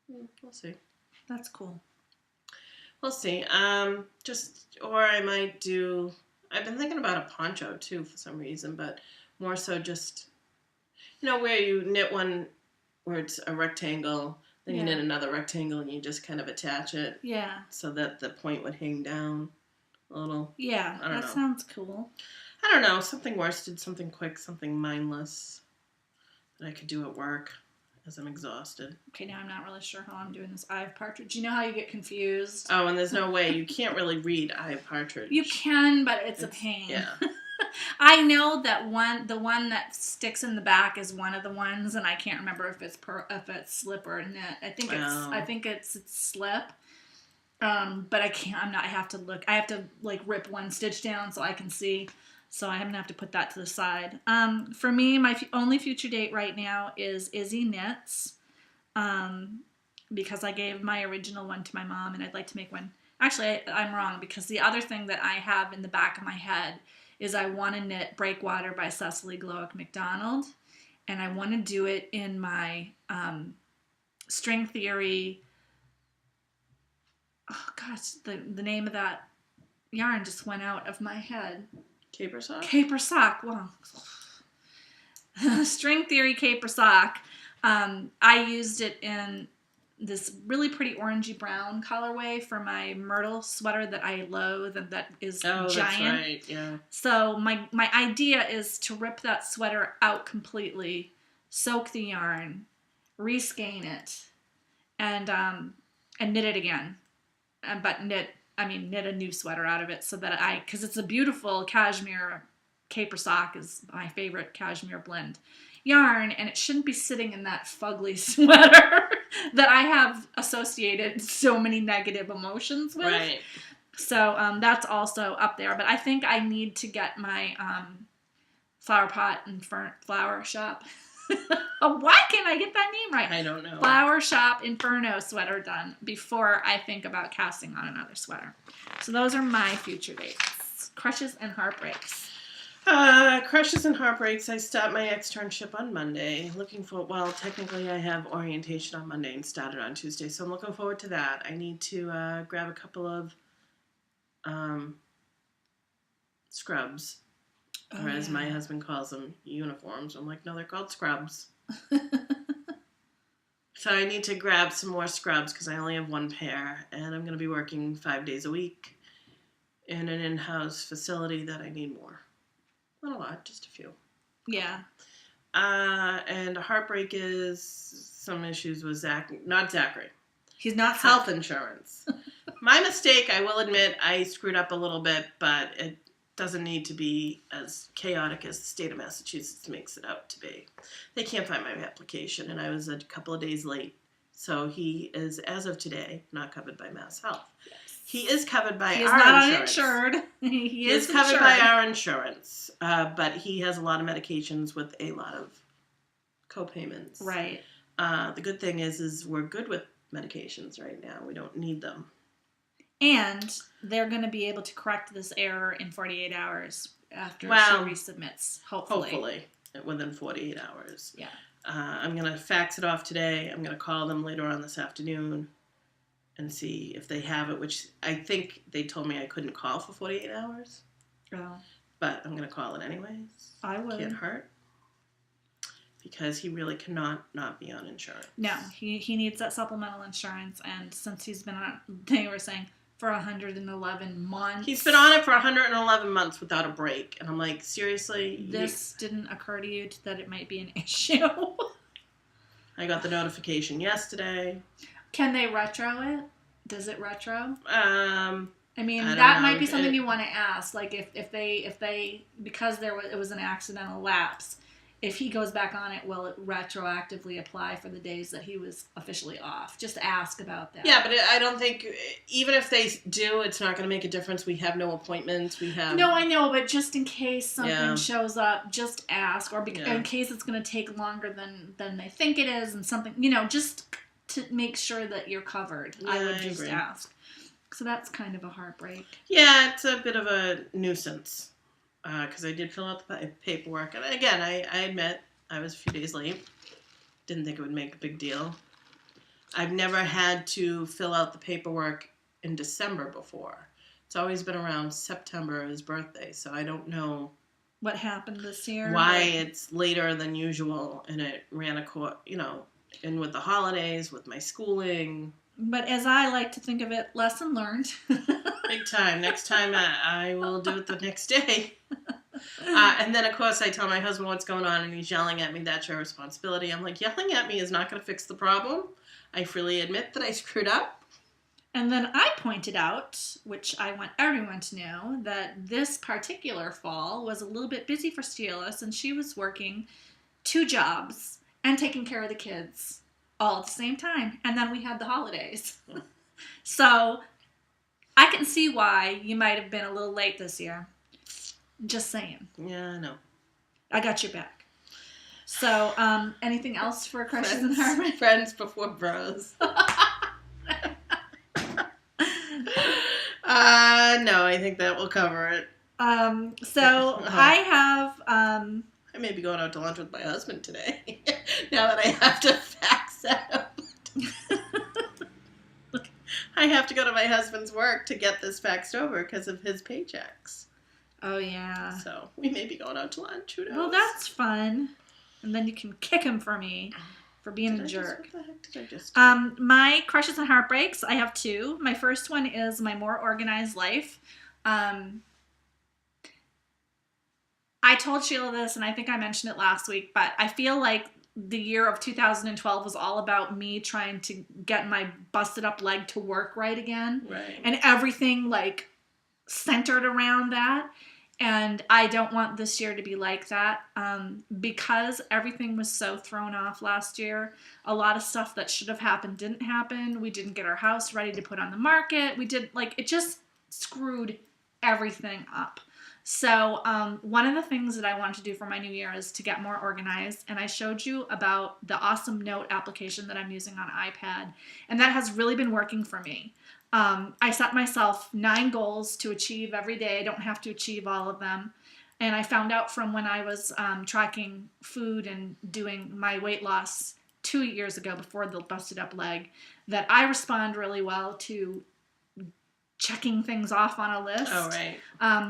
Speaker 1: We'll see.
Speaker 2: That's cool.
Speaker 1: We'll see. Or I might do, I've been thinking about a poncho too for some reason, but more so just, where you knit one where it's a rectangle, then you knit another rectangle and you just kind of attach it.
Speaker 2: Yeah.
Speaker 1: So that the point would hang down a little.
Speaker 2: Yeah,
Speaker 1: I don't know.
Speaker 2: Sounds cool.
Speaker 1: I don't know. Something worsted, something quick, something mindless that I could do at work as I'm exhausted.
Speaker 2: Okay, now I'm not really sure how I'm doing this eye of partridge. You know how you get confused?
Speaker 1: Oh, and there's no way. You can't really read eye of partridge.
Speaker 2: You can, but it's a pain.
Speaker 1: Yeah.
Speaker 2: I know that the one that sticks in the back is one of the ones, and I can't remember if it's slip or knit. I think it's slip. But I can't. I have to look. I have to rip one stitch down so I can see. So I'm gonna have to put that to the side. For me, my only future date right now is Izzy Knits, because I gave my original one to my mom, and I'd like to make one. Actually, I'm wrong, because the other thing that I have in the back of my head is I want to knit Breakwater by Cecily Glowick McDonald, and I want to do it in my string theory. Oh gosh, the name of that yarn just went out of my head.
Speaker 1: Caper sock?
Speaker 2: Caper sock. Well, string theory caper sock. I used it in this really pretty orangey brown colorway for my myrtle sweater that I loathe and that is giant.
Speaker 1: That's right, yeah.
Speaker 2: So my idea is to rip that sweater out completely, soak the yarn, reskein it, and knit it again. But knit a new sweater out of it so that because it's a beautiful cashmere caper sock is my favorite cashmere blend yarn, and it shouldn't be sitting in that fugly sweater that I have associated so many negative emotions with.
Speaker 1: Right.
Speaker 2: So that's also up there. But I think I need to get my flower pot and flower shop. Why can't I get that name right?
Speaker 1: I don't know.
Speaker 2: Flower Shop Inferno sweater done before I think about casting on another sweater. So those are my future dates. Crushes and heartbreaks.
Speaker 1: Crushes and heartbreaks. I start my externship on Monday. Technically I have orientation on Monday and started on Tuesday, so I'm looking forward to that. I need to grab a couple of scrubs, or as my husband calls them, uniforms. I'm like, no, they're called scrubs. So I need to grab some more scrubs because I only have one pair, and I'm going to be working 5 days a week in an in-house facility that I need more. Not a lot, just a few.
Speaker 2: Yeah.
Speaker 1: And a heartbreak is some issues with not Zachary.
Speaker 2: He's not
Speaker 1: health insurance. My mistake, I will admit, I screwed up a little bit, but it doesn't need to be as chaotic as the state of Massachusetts makes it out to be. They can't find my application, and I was a couple of days late. So he is, as of today, not covered by Mass Health. Yes. He is covered by our insurance. He is not uninsured.
Speaker 2: He
Speaker 1: is covered by our insurance, but he has a lot of medications with a lot of co-payments.
Speaker 2: Right.
Speaker 1: The good thing is we're good with medications right now. We don't need them.
Speaker 2: And they're going to be able to correct this error in 48 hours after she resubmits, hopefully.
Speaker 1: Hopefully, within 48 hours.
Speaker 2: Yeah.
Speaker 1: I'm going to fax it off today. I'm going to call them later on this afternoon and see if they have it, which I think they told me I couldn't call for 48 hours.
Speaker 2: Oh.
Speaker 1: But I'm going to call it anyways.
Speaker 2: I would.
Speaker 1: Can't hurt. Because he really cannot not be on insurance.
Speaker 2: No, he needs that supplemental insurance, and since he's been on, they were saying, for 111 months.
Speaker 1: He's been on it for 111 months without a break. And I'm like, seriously?
Speaker 2: This didn't occur to you that it might be an issue?
Speaker 1: I got the notification yesterday.
Speaker 2: Can they retro it? Does it retro?
Speaker 1: I
Speaker 2: mean, that might be something you want to ask. Like, if they because it was an accidental lapse, if he goes back on it, will it retroactively apply for the days that he was officially off? Just ask about that.
Speaker 1: Yeah, but I don't think, even if they do, it's not going to make a difference. We have no appointments.
Speaker 2: No, I know, but just in case something shows up, just ask. Or in case it's going to take longer than they think it is, and something, just to make sure that you're covered. Yeah, I would just ask. So that's kind of a heartbreak.
Speaker 1: Yeah, it's a bit of a nuisance. Because I did fill out the paperwork. And again, I admit I was a few days late. Didn't think it would make a big deal. I've never had to fill out the paperwork in December before. It's always been around September, his birthday. So I don't know
Speaker 2: what happened this year.
Speaker 1: Why it's later than usual. And it ran and with the holidays, with my schooling.
Speaker 2: But as I like to think of it, lesson learned.
Speaker 1: Big time. Next time I will do it the next day. And then, of course, I tell my husband what's going on, and he's yelling at me, that's your responsibility. I'm like, yelling at me is not going to fix the problem. I freely admit that I screwed up.
Speaker 2: And then I pointed out, which I want everyone to know, that this particular fall was a little bit busy for Sheila since she was working 2 jobs and taking care of the kids all at the same time. And then we had the holidays. So I can see why you might have been a little late this year. Just saying.
Speaker 1: Yeah, I know.
Speaker 2: I got your back. So, anything else for crushes and heartbreak?
Speaker 1: Friends before bros. No, I think that will cover it.
Speaker 2: I have...
Speaker 1: I may be going out to lunch with my husband today. Now that I have to fax out. I have to go to my husband's work to get this faxed over because of his paychecks.
Speaker 2: Oh, yeah.
Speaker 1: So we may be going out to lunch. Who knows?
Speaker 2: Well, that's fun. and then you can kick him for me for being a jerk.
Speaker 1: What the heck did I just do?
Speaker 2: My crushes and heartbreaks, I have two. My first one is my more organized life. I told Sheila this, and I think I mentioned it last week, but I feel like the year of 2012 was all about me trying to get my busted up leg to work right again.
Speaker 1: Right.
Speaker 2: And everything like centered around that. And I don't want this year to be like that. Because everything was so thrown off last year. A lot of stuff that should have happened didn't happen. We didn't get our house ready to put on the market. It just screwed everything up. So one of the things that I wanted to do for my new year is to get more organized. And I showed you about the awesome note application that I'm using on iPad. And that has really been working for me. I set myself 9 goals to achieve every day. I don't have to achieve all of them. And I found out from when I was tracking food and doing my weight loss 2 years ago before the busted up leg that I respond really well to checking things off on a list.
Speaker 1: Oh, right.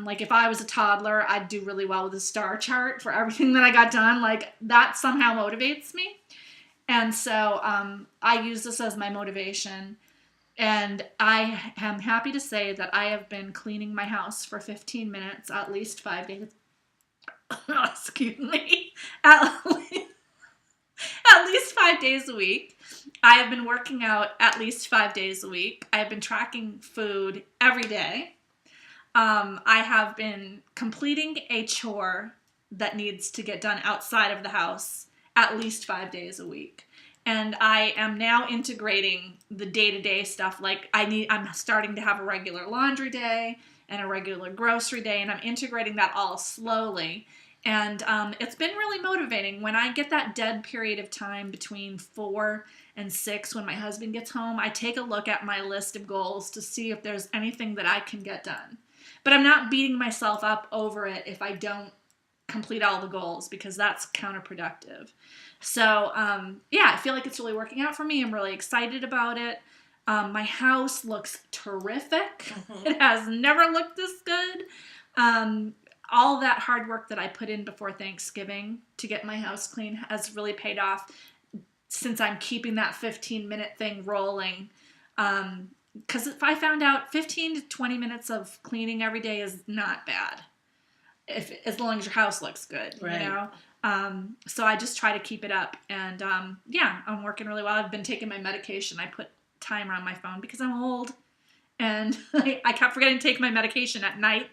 Speaker 2: Like if I was a toddler, I'd do really well with a star chart for everything that I got done. Like that somehow motivates me. And so I use this as my motivation. And I am happy to say that I have been cleaning my house for 15 minutes at least 5 days. Excuse me. At least 5 days a week. I have been working out at least 5 days a week. I have been tracking food every day. I have been completing a chore that needs to get done outside of the house at least 5 days a week. And I am now integrating the day-to-day stuff. Like I'm starting to have a regular laundry day and a regular grocery day, and I'm integrating that all slowly. And it's been really motivating. When I get that dead period of time between 4 and 6 when my husband gets home, I take a look at my list of goals to see if there's anything that I can get done. But I'm not beating myself up over it if I don't complete all the goals, because that's counterproductive. So, I feel like it's really working out for me. I'm really excited about it. My house looks terrific. Mm-hmm. It has never looked this good. All that hard work that I put in before Thanksgiving to get my house clean has really paid off since I'm keeping that 15-minute thing rolling. Because if I found out 15 to 20 minutes of cleaning every day is not bad, as long as your house looks good, right. You know? So I just try to keep it up. And I'm working really well. I've been taking my medication. I put timer on my phone because I'm old. And I kept forgetting to take my medication at night.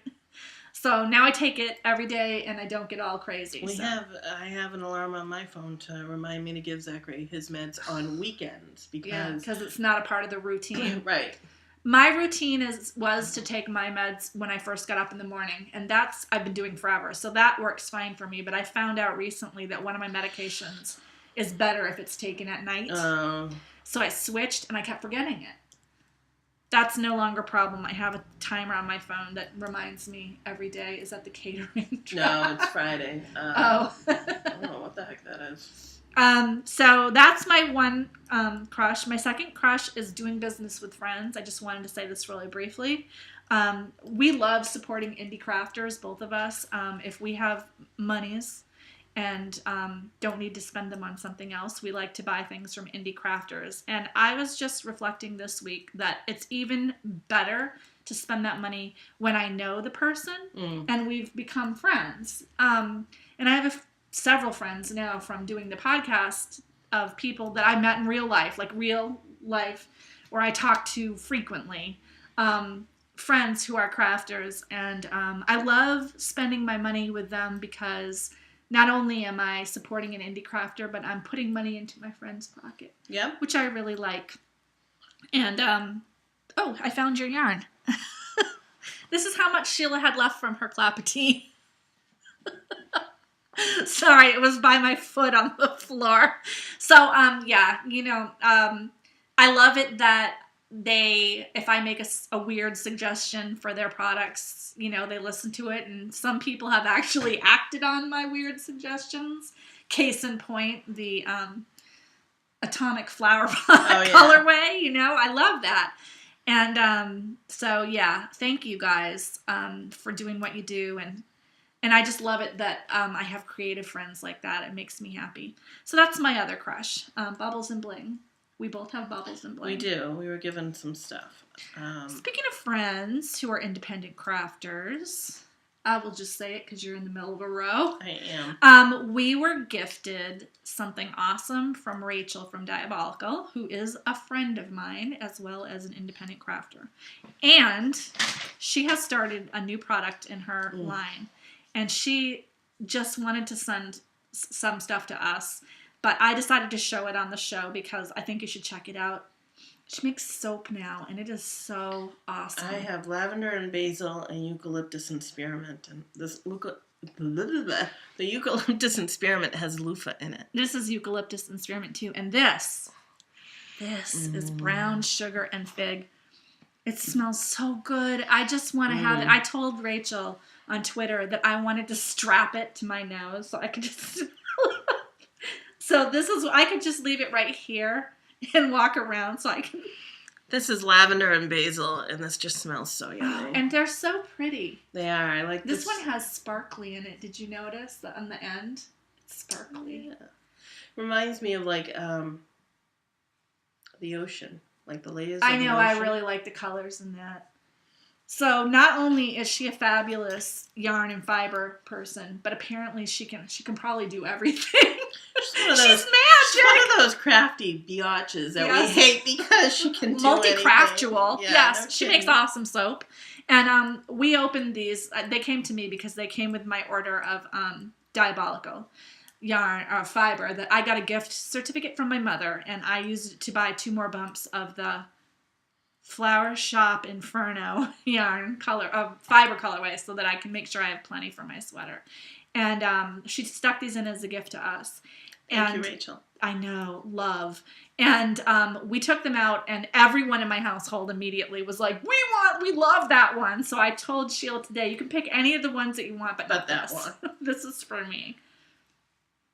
Speaker 2: So now I take it every day and I don't get all crazy.
Speaker 1: I have an alarm on my phone to remind me to give Zachary his meds on weekends because
Speaker 2: it's not a part of the routine.
Speaker 1: Right.
Speaker 2: My routine was to take my meds when I first got up in the morning, and that's I've been doing forever. So that works fine for me, but I found out recently that one of my medications is better if it's taken at night. So I switched and I kept forgetting it. That's no longer a problem. I have a timer on my phone that reminds me every day. Is that the catering truck?
Speaker 1: No, it's Friday. I don't know what the heck that is.
Speaker 2: So that's my one crush. My second crush is doing business with friends. I just wanted to say this really briefly. We love supporting indie crafters, both of us. If we have monies and don't need to spend them on something else, we like to buy things from indie crafters. And I was just reflecting this week that it's even better to spend that money when I know the person and we've become friends. And I have several friends now from doing the podcast of people that I met in real life, where I talk to frequently. Friends who are crafters. And I love spending my money with them because not only am I supporting an indie crafter, but I'm putting money into my friend's pocket. Yeah. Which I really like. And, I found your yarn. This is how much Sheila had left from her Clapotis. Sorry, it was by my foot on the floor. So, I love it that if I make a weird suggestion for their products, they listen to it, and some people have actually acted on my weird suggestions. Case in point, the atomic flower pot colorway, I love that. And thank you guys for doing what you do, and And I just love it that I have creative friends like that. It makes me happy. So that's my other crush, Bubbles and Bling. We both have Bubbles and Bling.
Speaker 1: We do. We were given some stuff.
Speaker 2: Speaking of friends who are independent crafters, I will just say it because you're in the middle of a row.
Speaker 1: I am.
Speaker 2: We were gifted something awesome from Rachel from Diabolical, who is a friend of mine as well as an independent crafter. And she has started a new product in her line. And she just wanted to send some stuff to us. But I decided to show it on the show because I think you should check it out. She makes soap now, and it is so awesome.
Speaker 1: I have lavender and basil and eucalyptus and spearmint. And the eucalyptus and spearmint has loofah in it.
Speaker 2: This is eucalyptus and spearmint, too. And this is brown sugar and fig. It smells so good. I just want to have it. I told Rachel on Twitter that I wanted to strap it to my nose so I could just... So I could just leave it right here and walk around so I can...
Speaker 1: This is lavender and basil, and this just smells so yummy.
Speaker 2: And they're so pretty.
Speaker 1: They are. I like this.
Speaker 2: This one has sparkly in it. Did you notice that on the end? It's sparkly.
Speaker 1: Yeah. Reminds me of like the ocean, like the layers.
Speaker 2: I know. I really like the colors in that. So not only is she a fabulous yarn and fiber person, but apparently she can probably do everything. She's magic.
Speaker 1: She's one of those crafty biatches that we hate because she can do
Speaker 2: multi-craftual.
Speaker 1: Yeah,
Speaker 2: yes,
Speaker 1: no
Speaker 2: she makes awesome soap. And we opened these. They came to me because they came with my order of Diabolical yarn or fiber that I got a gift certificate from my mother, and I used it to buy 2 more bumps of the Flower Shop Inferno yarn fiber colorway so that I can make sure I have plenty for my sweater. And she stuck these in as a gift to us.
Speaker 1: Thank you, Rachel.
Speaker 2: I know, love. And we took them out, and everyone in my household immediately was like, we love that one. So I told Sheila today, you can pick any of the ones that you want, but not
Speaker 1: that
Speaker 2: this.
Speaker 1: one.
Speaker 2: This is for me.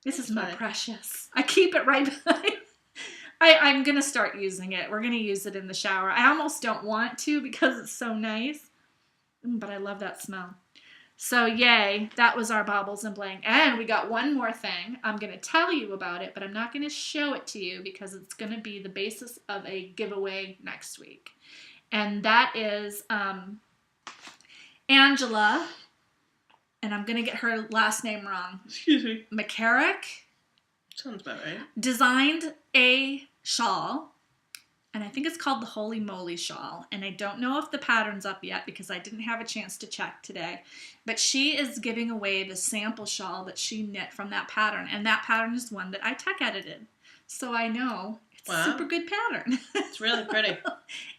Speaker 2: This is my precious. I keep it right behind. I'm going to start using it. We're going to use it in the shower. I almost don't want to because it's so nice, but I love that smell. So yay, that was our Baubles and Bling. And we got one more thing. I'm going to tell you about it, but I'm not going to show it to you because it's going to be the basis of a giveaway next week. And that is Angela, and I'm going to get her last name wrong.
Speaker 1: Excuse me.
Speaker 2: McCarrick.
Speaker 1: Sounds about right.
Speaker 2: Designed a shawl, and I think it's called the Holy Moly shawl, and I don't know if the pattern's up yet because I didn't have a chance to check today, but she is giving away the sample shawl that she knit from that pattern, and that pattern is one that I tech edited, so I know it's a super good pattern.
Speaker 1: It's really pretty.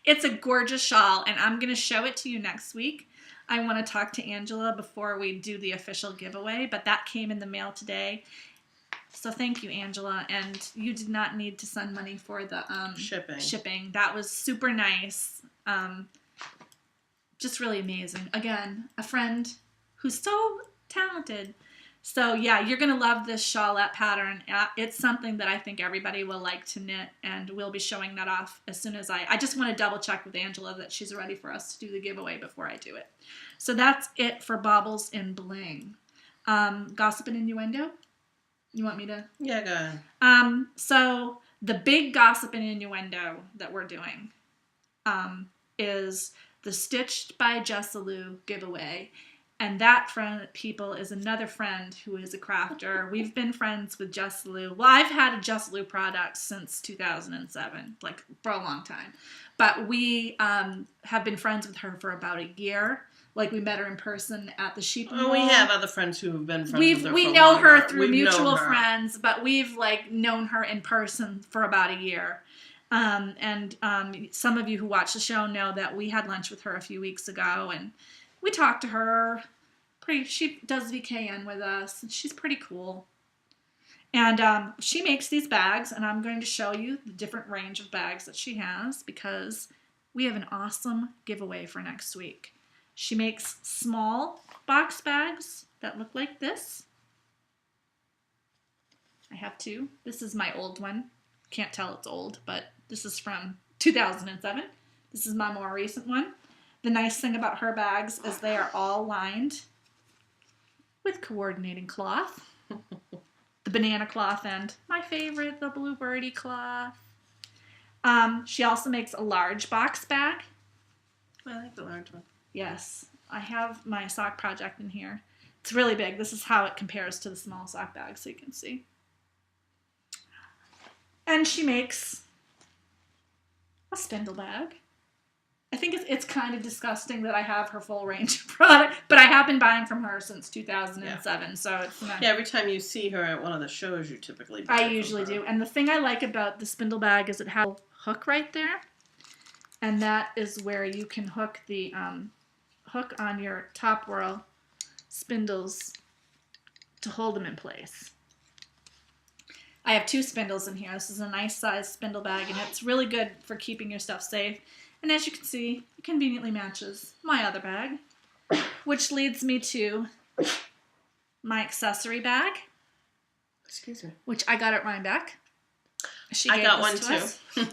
Speaker 2: It's a gorgeous shawl, and I'm going to show it to you next week. I want to talk to Angela before we do the official giveaway, but that came in the mail today. So thank you, Angela, and you did not need to send money for the shipping. That was super nice. Just really amazing. Again, a friend who's so talented. So yeah, you're going to love this shawlette pattern. It's something that I think everybody will like to knit, and we'll be showing that off as soon as I just want to double check with Angela that she's ready for us to do the giveaway before I do it. So that's it for Baubles and Bling. Gossip and innuendo? You want me to?
Speaker 1: Yeah, go ahead.
Speaker 2: So the big gossip and innuendo that we're doing is the Stitched by Jessalu giveaway. And that friend, people, is another friend who is a crafter. We've been friends with Jessalu. Well, I've had a Jessalu product since 2007, like for a long time. But we have been friends with her for about a year. Like, we met her in person at the Sheep Mall.
Speaker 1: Oh, we have other friends who have been friends with her
Speaker 2: We know her through mutual friends, but we've, like, known her in person for about a year. And some of you who watch the show know that we had lunch with her a few weeks ago, and we talked to her. She does VKN with us, and she's pretty cool. And she makes these bags, and I'm going to show you the different range of bags that she has because we have an awesome giveaway for next week. She makes small box bags that look like this. I have 2. This is my old one. Can't tell it's old, but this is from 2007. This is my more recent one. The nice thing about her bags is they are all lined. with coordinating cloth. The banana cloth and my favorite, the bluebirdy cloth. She also makes a large box bag.
Speaker 1: I like the large one.
Speaker 2: Yes, I have my sock project in here. It's really big. This is how it compares to the small sock bag, so you can see. And she makes a spindle bag. I think it's kind of disgusting that I have her full range of product, but I have been buying from her since 2007, so it's not...
Speaker 1: Yeah, every time you see her at one of the shows, you typically buy
Speaker 2: I usually do. And the thing I like about the spindle bag is it has a hook right there, and that is where you can hook the hook on your top whirl spindles to hold them in place. I have 2 spindles in here. This is a nice size spindle bag, and it's really good for keeping your stuff safe. And as you can see, it conveniently matches my other bag, which leads me to my accessory bag.
Speaker 1: Excuse me.
Speaker 2: Which I got at Rhinebeck.
Speaker 1: I got one too.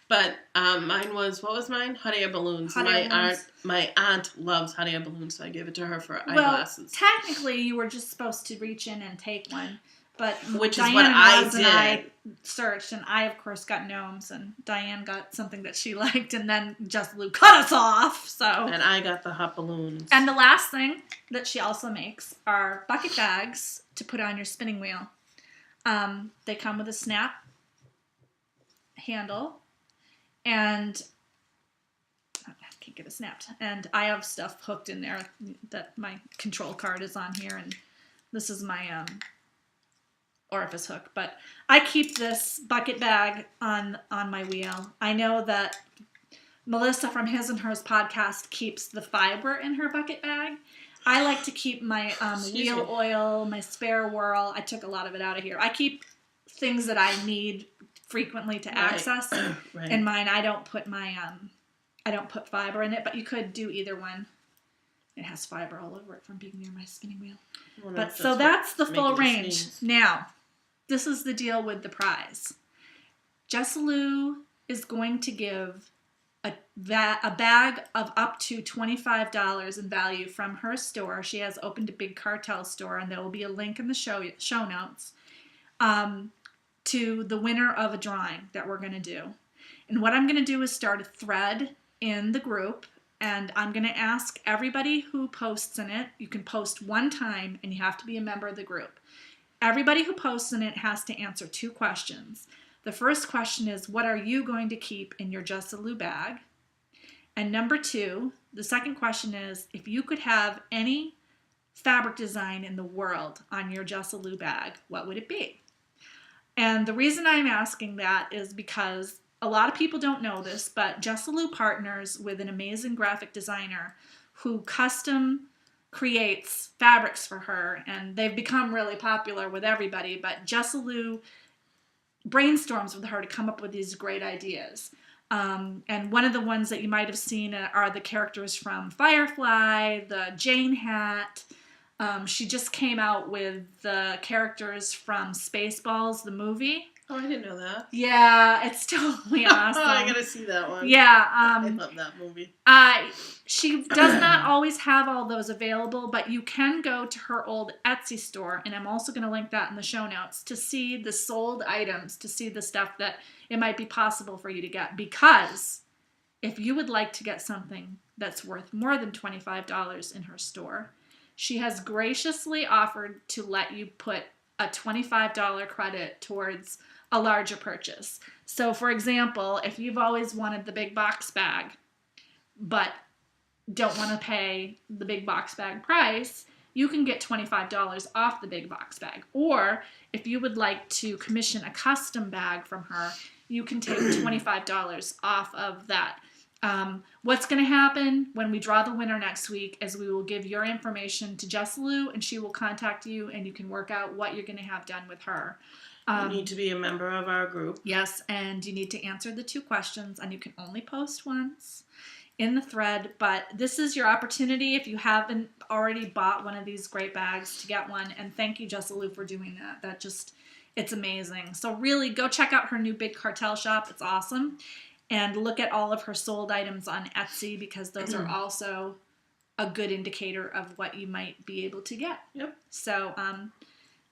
Speaker 1: But mine was, what was mine? Hot air balloons. My aunt loves hot air balloons, so I gave it to her for eyeglasses.
Speaker 2: Well, technically you were just supposed to reach in and take one. But
Speaker 1: which
Speaker 2: Diane
Speaker 1: is what I did.
Speaker 2: And I searched, and I, of course, got gnomes, and Diane got something that she liked, and then Jessalu cut us off, so...
Speaker 1: And I got the hot balloons.
Speaker 2: And the last thing that she also makes are bucket bags to put on your spinning wheel. They come with a snap handle, and... I can't get it snapped. And I have stuff hooked in there that my control card is on here, and this is my... orifice hook, but I keep this bucket bag on my wheel. I know that Melissa from His and Hers podcast keeps the fiber in her bucket bag. I like to keep my wheel oil, my spare whirl. I took a lot of it out of here. I keep things that I need frequently to access in mine. I don't put fiber in it, but you could do either one. It has fiber all over it from being near my spinning wheel. Well, but so that's the full range. Now, this is the deal with the prize. Jessalu is going to give a bag of up to $25 in value from her store. She has opened a big cartel store, and there will be a link in the show notes to the winner of a drawing that we're going to do. And what I'm going to do is start a thread in the group, and I'm going to ask everybody who posts in it. You can post one time, and you have to be a member of the group. Everybody who posts in it has to answer 2 questions. The first question is, what are you going to keep in your Jessalu bag? And number 2, the second question is, if you could have any fabric design in the world on your Jessalu bag, what would it be? And the reason I'm asking that is because a lot of people don't know this, but Jessalu partners with an amazing graphic designer who custom creates fabrics for her, and they've become really popular with everybody, but Jessalu brainstorms with her to come up with these great ideas. And one of the ones that you might have seen are the characters from Firefly, the Jane hat. She just came out with the characters from Spaceballs, the movie.
Speaker 1: Oh, I didn't know that.
Speaker 2: Yeah, it's totally awesome.
Speaker 1: I gotta see that one.
Speaker 2: Yeah.
Speaker 1: I love that movie.
Speaker 2: She does not always have all those available, but you can go to her old Etsy store, and I'm also going to link that in the show notes, to see the sold items, to see the stuff that it might be possible for you to get. Because if you would like to get something that's worth more than $25 in her store, she has graciously offered to let you put a $25 credit towards a larger purchase. So, for example, if you've always wanted the big box bag, but don't want to pay the big box bag price, you can get $25 off the big box bag. Or if you would like to commission a custom bag from her, you can take $25 off of that. What's going to happen when we draw the winner next week is we will give your information to Jessalu, and she will contact you, and you can work out what you're going to have done with her.
Speaker 1: You need to be a member of our group.
Speaker 2: Yes, and you need to answer the 2 questions, and you can only post once in the thread. But this is your opportunity if you haven't already bought one of these great bags to get one. And thank you, Jessalu, for doing that. It's amazing. So really, go check out her new big cartel shop. It's awesome. And look at all of her sold items on Etsy, because those are also a good indicator of what you might be able to get.
Speaker 1: Yep.
Speaker 2: So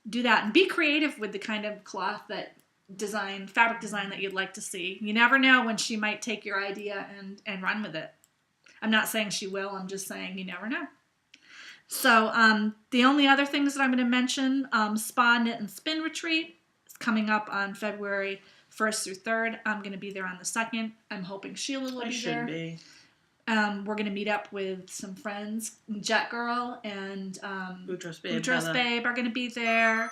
Speaker 2: do that and be creative with the kind of cloth fabric design that you'd like to see. You never know when she might take your idea and run with it. I'm not saying she will. I'm just saying you never know. So the only other things that I'm going to mention, Spa Knit and Spin Retreat is coming up on February 1st through 3rd. I'm going to be there on the 2nd. I'm hoping Sheila will be there.
Speaker 1: Be.
Speaker 2: We're going to meet up with some friends. Jet Girl and
Speaker 1: Boutros
Speaker 2: Babe are going to be there.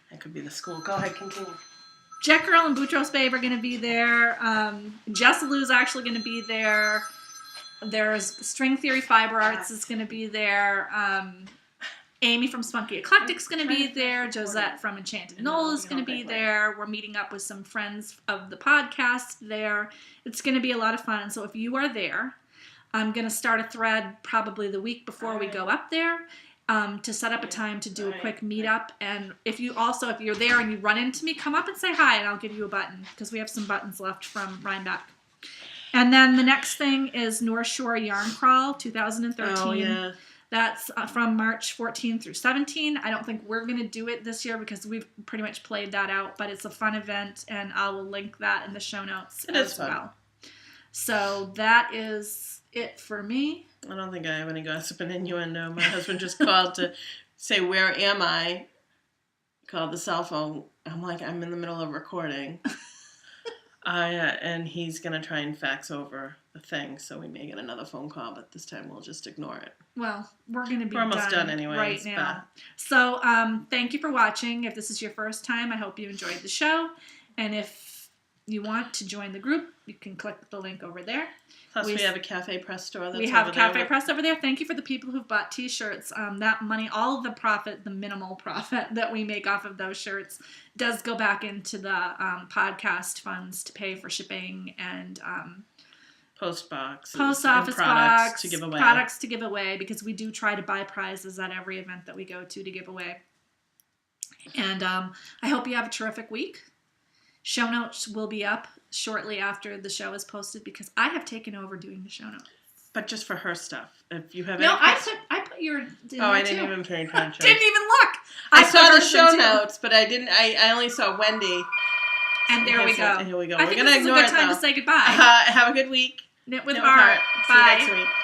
Speaker 1: That could be the school. Go ahead, continue.
Speaker 2: Jet Girl and Boutros Babe are going to be there. Jessalu is actually going to be there. There's String Theory Fiber Arts is going to be there. Amy from Spunky Eclectic is going to be there. Josette from Enchanted Knoll is going to be there. We're meeting up with some friends of the podcast there. It's going to be a lot of fun. So if you are there, I'm going to start a thread probably the week before we go up there to set up a time to do a quick meetup. And if you're there and you run into me, come up and say hi and I'll give you a button because we have some buttons left from Rhinebeck. And then the next thing is North Shore Yarn Crawl 2013.
Speaker 1: Oh, yeah.
Speaker 2: That's from March 14 through 17. I don't think we're going to do it this year because we've pretty much played that out, but it's a fun event, and I will link that in the show notes as well. So that is it for me.
Speaker 1: I don't think I have any gossip and innuendo. My husband just called to say, "Where am I?" Called the cell phone. I'm like, I'm in the middle of recording. And he's going to try and fax over the thing, so we may get another phone call, but this time we'll just ignore it.
Speaker 2: Well, we're going to be
Speaker 1: almost done anyway
Speaker 2: right now. So thank you for watching. If this is your first time, I hope you enjoyed the show. And if you want to join the group, you can click the link over there.
Speaker 1: Plus, we have a Cafe Press store.
Speaker 2: We have Cafe Press over there. Thank you for the people who've bought T-shirts. That money, all of the profit, the minimal profit that we make off of those shirts does go back into the podcast funds to pay for shipping and
Speaker 1: post office
Speaker 2: box,
Speaker 1: products
Speaker 2: to give away because we do try to buy prizes at every event that we go to give away. And I hope you have a terrific week. Show notes will be up shortly after the show is posted because I have taken over doing the show notes.
Speaker 1: But just for her stuff. If you have
Speaker 2: I put your
Speaker 1: I didn't even pay attention.
Speaker 2: Didn't even look.
Speaker 1: I saw the show notes, but I didn't. I only saw Wendy.
Speaker 2: And there we go.
Speaker 1: Here we go.
Speaker 2: We're going to ignore it, though. This is a good time to say goodbye.
Speaker 1: Have a good week.
Speaker 2: Knit with heart.
Speaker 1: Bye. See you next week.